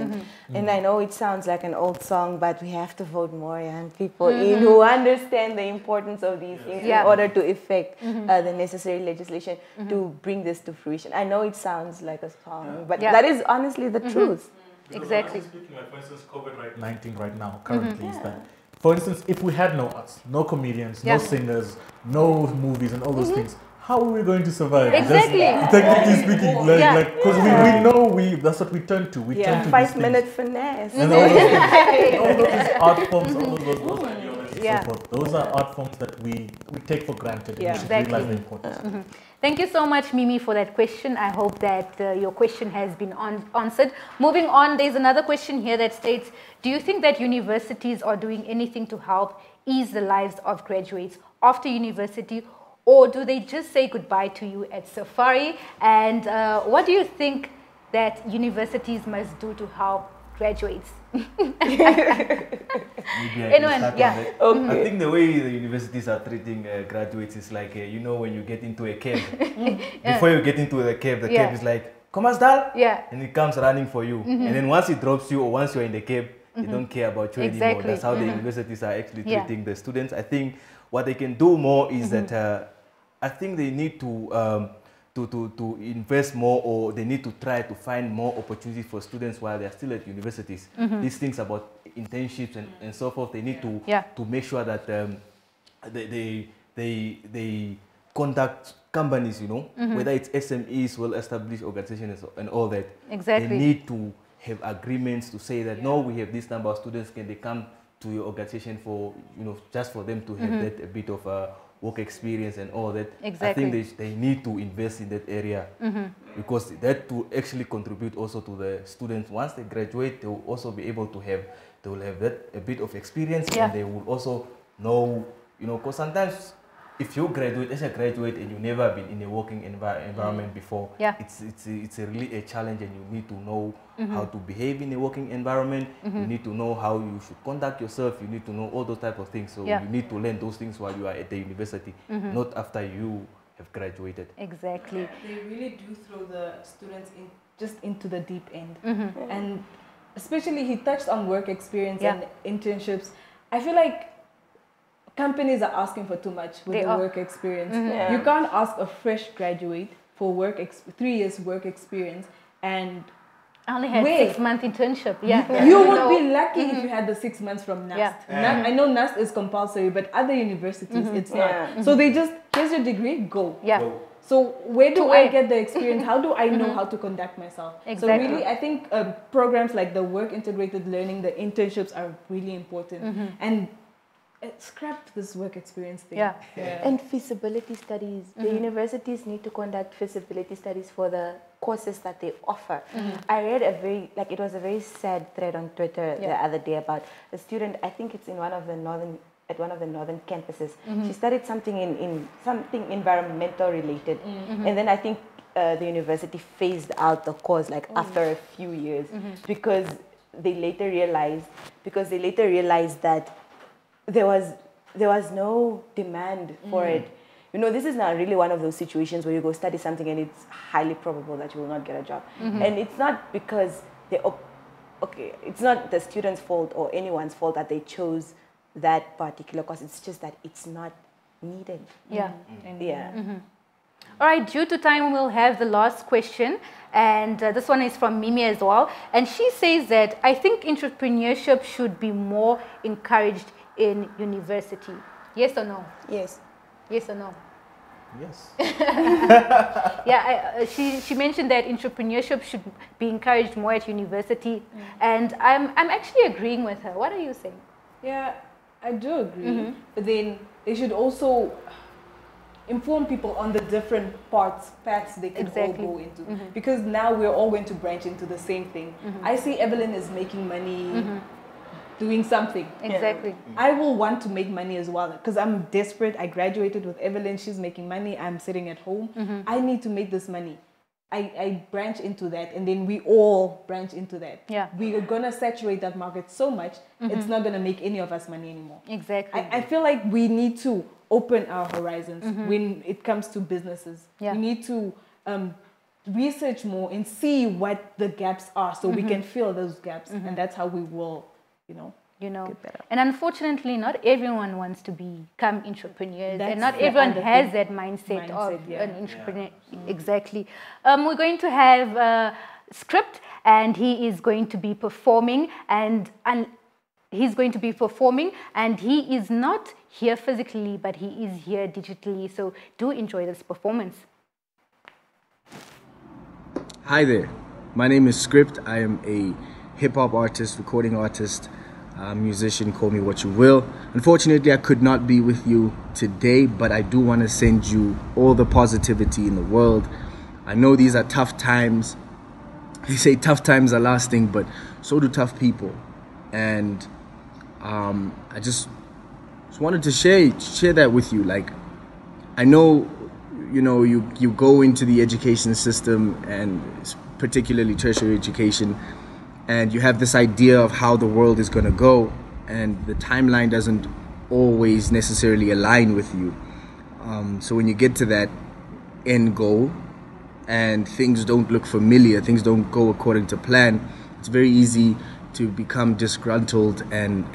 And I know it sounds like an old song, but we have to vote more young people in who understand the importance of these things in order to effect the necessary legislation to bring this to fruition. I know it sounds like a song, but that is honestly the truth.
Exactly.
Speaking, like, for instance, COVID-19 right now, currently is that, for instance, if we had no arts, no comedians, no singers, no movies and all those things, how are we going to survive?
Exactly.
Just technically speaking, because we know that's what we turn to. We turn to
5 minute finesse.
And all those art forms, all those ideologies, so forth. Those are art forms that we take for granted. And we should realize the importance.
Thank you so much, Mimi, for that question. I hope that your question has been answered. Moving on, there's another question here that states, do you think that universities are doing anything to help ease the lives of graduates after university, or do they just say goodbye to you at Safari? And what do you think that universities must do to help graduates?
Anyone? I think the way the universities are treating graduates is like, when you get into a cave, before you get into the cave is like, come on, Dal? And it comes running for you. And then once it drops you, or once you're in the cave, they don't care about you anymore. That's how the universities are actually treating the students. I think what they can do more is that I think they need to invest more, or they need to try to find more opportunities for students while they're still at universities. These things about internships and so forth, they need to make sure that they contact companies, whether it's SMEs, well-established organizations and all that.
Exactly.
They need to have agreements to say that, no, we have this number of students, can they come to your organization for, just for them to have that a bit of work experience and all that.
Exactly.
I think they need to invest in that area, because that will actually contribute also to the students. Once they graduate, they will also be able to have, that a bit of experience, and they will also know, because sometimes if you graduate as a graduate and you've never been in a working environment before, it's really a challenge, and you need to know how to behave in a working environment. You need to know how you should conduct yourself. You need to know all those type of things. So you need to learn those things while you are at the university, not after you have graduated.
Exactly.
They really do throw the students just into the deep end. And especially he touched on work experience and internships. I feel like companies are asking for too much with the work experience. You can't ask a fresh graduate for 3 years work experience and
I only had 6-month internship.
You would be lucky if you had the 6 months from NUST. I know NUST is compulsory, but other universities it's not. So they just, here's your degree, go. So where do I get the experience? How do I know how to conduct myself?
Exactly.
So really, I think programs like the work integrated learning, the internships are really important. And scrap this work experience thing.
And feasibility studies. The universities need to conduct feasibility studies for the courses that they offer. I read it was a very sad thread on Twitter the other day about a student, I think it's in one of the northern campuses. She studied something in something environmental related, and then I think the university phased out the course after a few years because they later realized that there was no demand for it. You know, this is not really one of those situations where you go study something and it's highly probable that you will not get a job. And it's not because it's not the student's fault or anyone's fault that they chose that particular course. It's just that it's not needed.
Yeah.
Yeah.
All right, due to time, we'll have the last question. And this one is from Mimi as well. And she says that, I think entrepreneurship should be more encouraged in university. Yes or no?
Yes.
Yes or no?
Yes.
Yeah, she mentioned that entrepreneurship should be encouraged more at university. And I'm actually agreeing with her. What are you saying?
Yeah, I do agree. But then they should also inform people on the different paths they can all go into. Because now we're all going to branch into the same thing. I see Evelyn is making money doing something.
Exactly.
I will want to make money as well because I'm desperate. I graduated with Evelyn. She's making money. I'm sitting at home. I need to make this money. I branch into that, and then we all branch into that.
Yeah.
We are going to saturate that market so much, it's not going to make any of us money anymore.
Exactly.
I feel like we need to open our horizons when it comes to businesses.
Yeah.
We need to research more and see what the gaps are so we can fill those gaps. And that's how we will, get better.
And unfortunately, not everyone wants to become entrepreneurs,
That's
and not
the
everyone
other
has
thing.
that mindset of
Yeah.
an entrepreneur. Exactly. We're going to have a script, and he is going to be performing, and he's going to be performing, and he is not here physically, but he is here digitally. So do enjoy this performance.
Hi there, my name is Script. I am a hip-hop artist, recording artist, musician, call me what you will. Unfortunately, I could not be with you today, but I do want to send you all the positivity in the world. I know these are tough times. They say tough times are lasting, but so do tough people. And I just wanted to share that with you. Like, I know, you go into the education system, and particularly tertiary education, and you have this idea of how the world is going to go, and the timeline doesn't always necessarily align with you. So when you get to that end goal and things don't look familiar, things don't go according to plan, it's very easy to become disgruntled and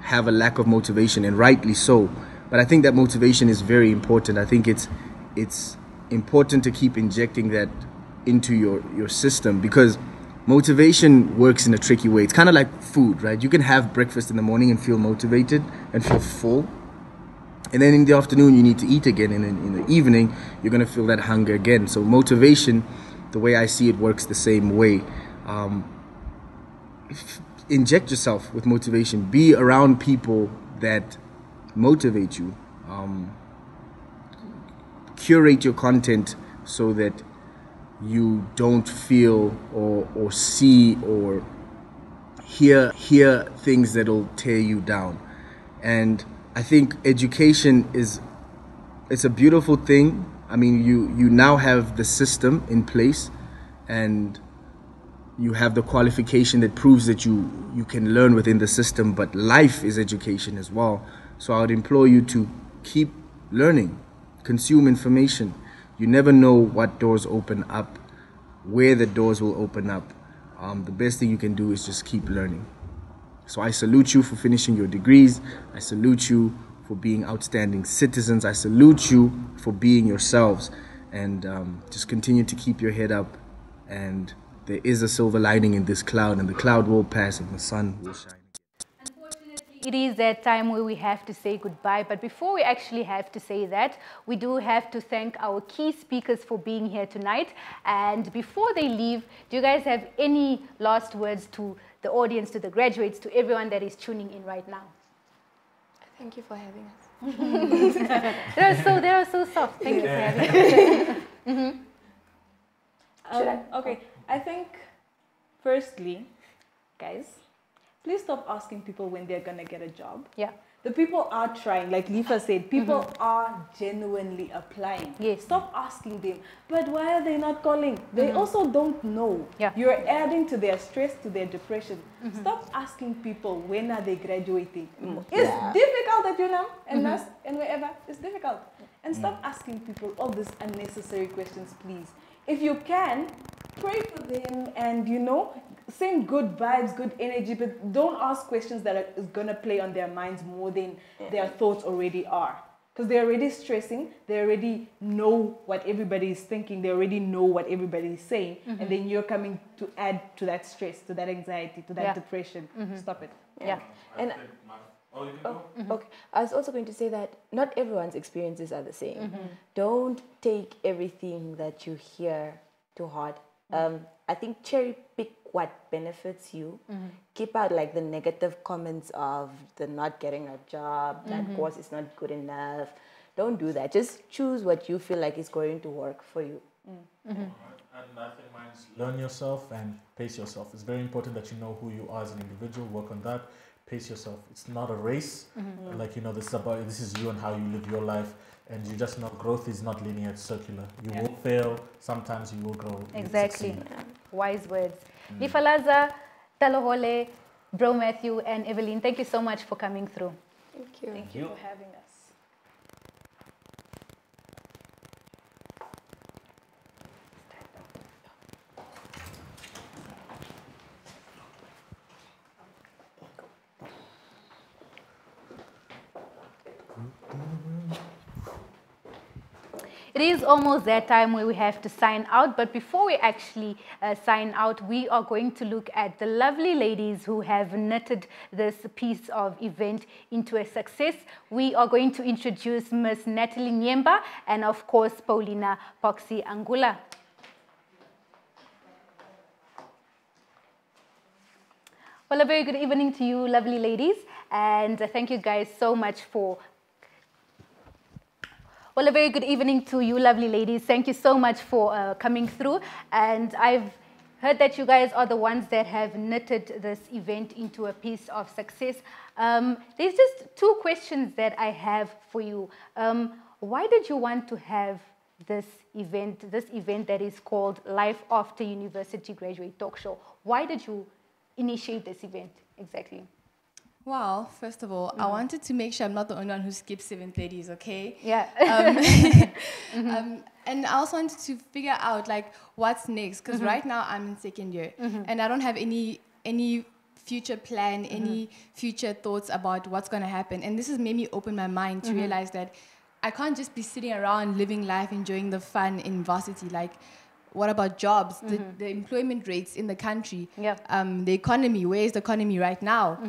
have a lack of motivation, and rightly so. But I think that motivation is very important. I think it's important to keep injecting that into your system, because motivation works in a tricky way. It's kind of like food, right? You can have breakfast in the morning and feel motivated and feel full, and then in the afternoon you need to eat again, and then in the evening you're going to feel that hunger again. So motivation, the way I see it, works the same way. Inject yourself with motivation. Be around people that motivate you. Curate your content so that you don't feel or see or hear things that'll tear you down. And I think education it's a beautiful thing. I mean, you now have the system in place, and you have the qualification that proves that you can learn within the system, but life is education as well. So I would implore you to keep learning, consume information. You never know what doors open up, where the doors will open up. The best thing you can do is just keep learning. So I salute you for finishing your degrees. I salute you for being outstanding citizens. I salute you for being yourselves. And just continue to keep your head up. And there is a silver lining in this cloud, and the cloud will pass and the sun will shine.
It is that time where we have to say goodbye, but before we actually have to say that, we do have to thank our key speakers for being here tonight. And before they leave, do you guys have any last words to the audience, to the graduates, to everyone that is tuning in right now?
Thank you for having us.
They are so soft. Thank you for having us.
Okay, I think, firstly, guys, please stop asking people when they're gonna get a job.
Yeah.
The people are trying, like Lifa said, people are genuinely applying.
Yes.
Stop asking them, but why are they not calling? They also don't know.
Yeah.
You're adding to their stress, to their depression. Stop asking people when are they graduating. It's difficult at UNAM and NAS and wherever. It's difficult. And stop asking people all these unnecessary questions, please. If you can, pray for them and, send good vibes, good energy, but don't ask questions that is going to play on their minds more than their thoughts already are. Because they're already stressing, they already know what everybody is thinking, they already know what everybody is saying, and then you're coming to add to that stress, to that anxiety, to that depression. Stop it.
Yeah.
And okay, I was also going to say that not everyone's experiences are the same. Don't take everything that you hear to heart. I think cherry pick what benefits you. Keep out like the negative comments of the not getting a job, that course is not good enough. Don't do that. Just choose what you feel like is going to work for you.
And I think mine is learn yourself and pace yourself. It's very important that you know who you are as an individual. Work on that. Pace yourself. It's not a race. This is you and how you live your life. And you just know growth is not linear, it's circular. You will fail, sometimes you will grow.
Exactly. Wise words. Nifalaza, Talohole, Bro Matthew, and Evelyn, thank you so much for coming through.
Thank you.
Thank you for having us.
It is almost that time where we have to sign out, but before we actually sign out, we are going to look at the lovely ladies who have knitted this piece of event into a success. We are going to introduce Miss Natalie Nyemba and of course Paulina Poxy Angula. Well, a very good evening to you, lovely ladies, and thank you guys so much for Well, a very good evening to you, lovely ladies. Thank you so much for coming through. And I've heard that you guys are the ones that have knitted this event into a piece of success. There's just two questions that I have for you. Why did you want to have this event that is called Life After University Graduate Talk Show? Why did you initiate this event exactly?
Well, first of all, I wanted to make sure I'm not the only one who skips 7:30s, okay?
Yeah.
And I also wanted to figure out, like, what's next? Because right now I'm in second year, and I don't have any future plan, any future thoughts about what's going to happen. And this has made me open my mind to realize that I can't just be sitting around living life, enjoying the fun in varsity. Like, what about jobs? The employment rates in the country? The economy, where is the economy right now?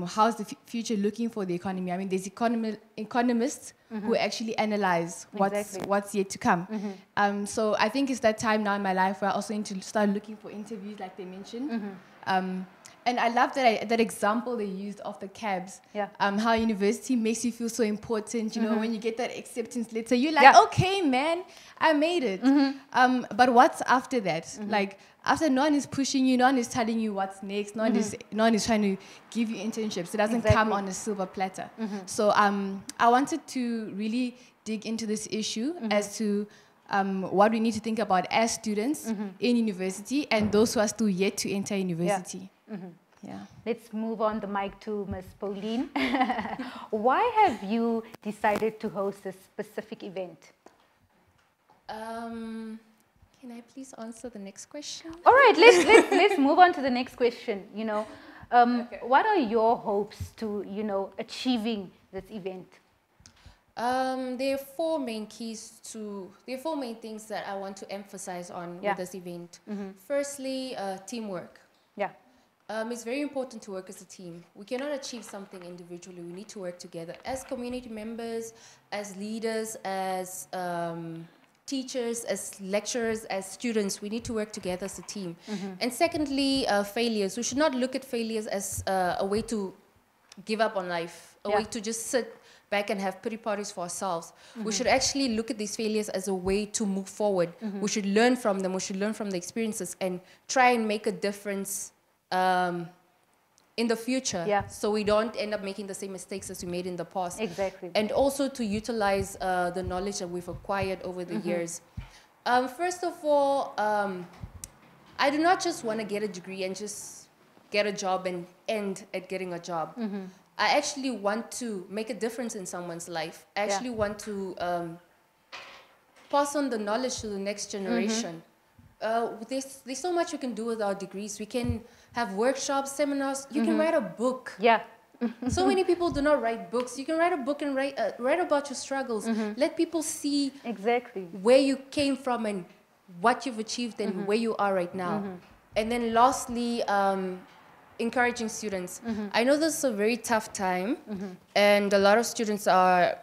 How's the future looking for the economy? I mean, there's economists who actually analyze what's yet to come. So I think it's that time now in my life where I also need to start looking for interviews like they mentioned. And I love that example they used of the cabs. How university makes you feel so important. You know, when you get that acceptance letter, you're like, okay, man, I made it. But what's after that? Like, after no one is pushing you, no one is telling you what's next, no one is trying to give you internships. It doesn't come on a silver platter. So I wanted to really dig into this issue as to what we need to think about as students in university and those who are still yet to enter university. Yeah. Let's move on the mic to Ms. Pauline. Why have you decided to host this specific event?
Can I please answer the next question?
All right, let's move on to the next question. You know, what are your hopes to, you know, achieving this event?
There are four main things that I want to emphasize on with this event. Firstly, teamwork. It's very important to work as a team. We cannot achieve something individually. We need to work together as community members, as leaders, as teachers, as lecturers, as students. We need to work together as a team. And secondly, failures. We should not look at failures as a way to give up on life, a way to just sit back and have pity parties for ourselves. We should actually look at these failures as a way to move forward. We should learn from them. We should learn from the experiences and try and make a difference in the future, so we don't end up making the same mistakes as we made in the past.
Exactly.
And also to utilize the knowledge that we've acquired over the years. First of all, I do not just want to get a degree and just get a job and end at getting a job. I actually want to make a difference in someone's life. I actually want to pass on the knowledge to the next generation. There's so much we can do with our degrees. We can have workshops, seminars. You can write a book. So many people do not write books. You can write a book and write about your struggles. Let people see where you came from and what you've achieved and where you are right now. And then lastly, encouraging students. I know this is a very tough time, and a lot of students are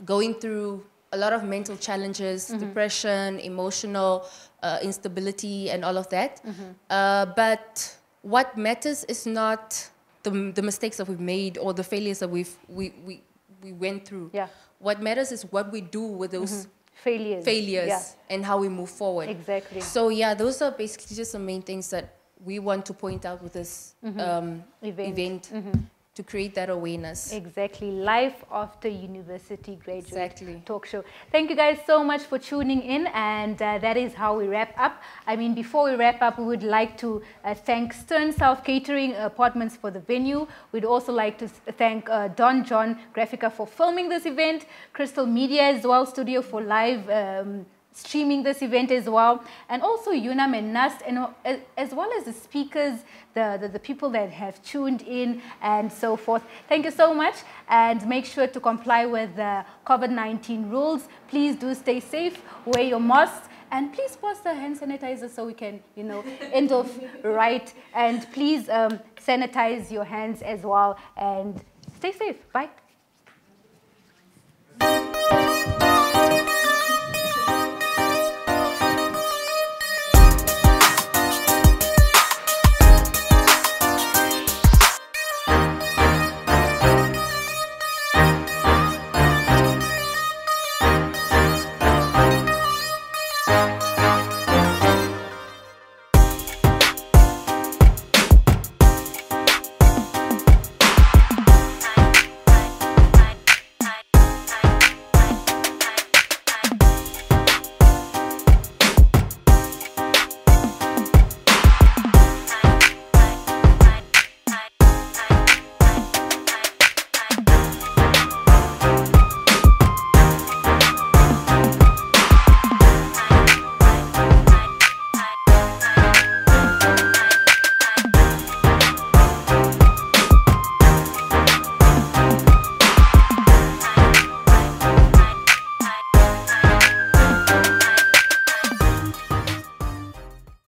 going through a lot of mental challenges, depression, emotional instability, and all of that. But what matters is not the mistakes that we've made or the failures that we went through. What matters is what we do with those failures and how we move forward. So yeah, those are basically just the main things that we want to point out with this event to create that awareness.
Life after university graduate talk show. Thank you guys so much for tuning in, and that is how we wrap up. I mean, before we wrap up, we would like to thank Stern South Catering Apartments for the venue. We'd also like to thank Don John Graphica for filming this event, Crystal Media as well, Studio for live streaming this event as well, and also UNAM and NUST, and as well as the speakers, the people that have tuned in and so forth. Thank you so much, and make sure to comply with the COVID-19 rules. Please do stay safe, wear your masks, and please pass the hand sanitizer so we can, end off right. And please sanitize your hands as well, and stay safe. Bye.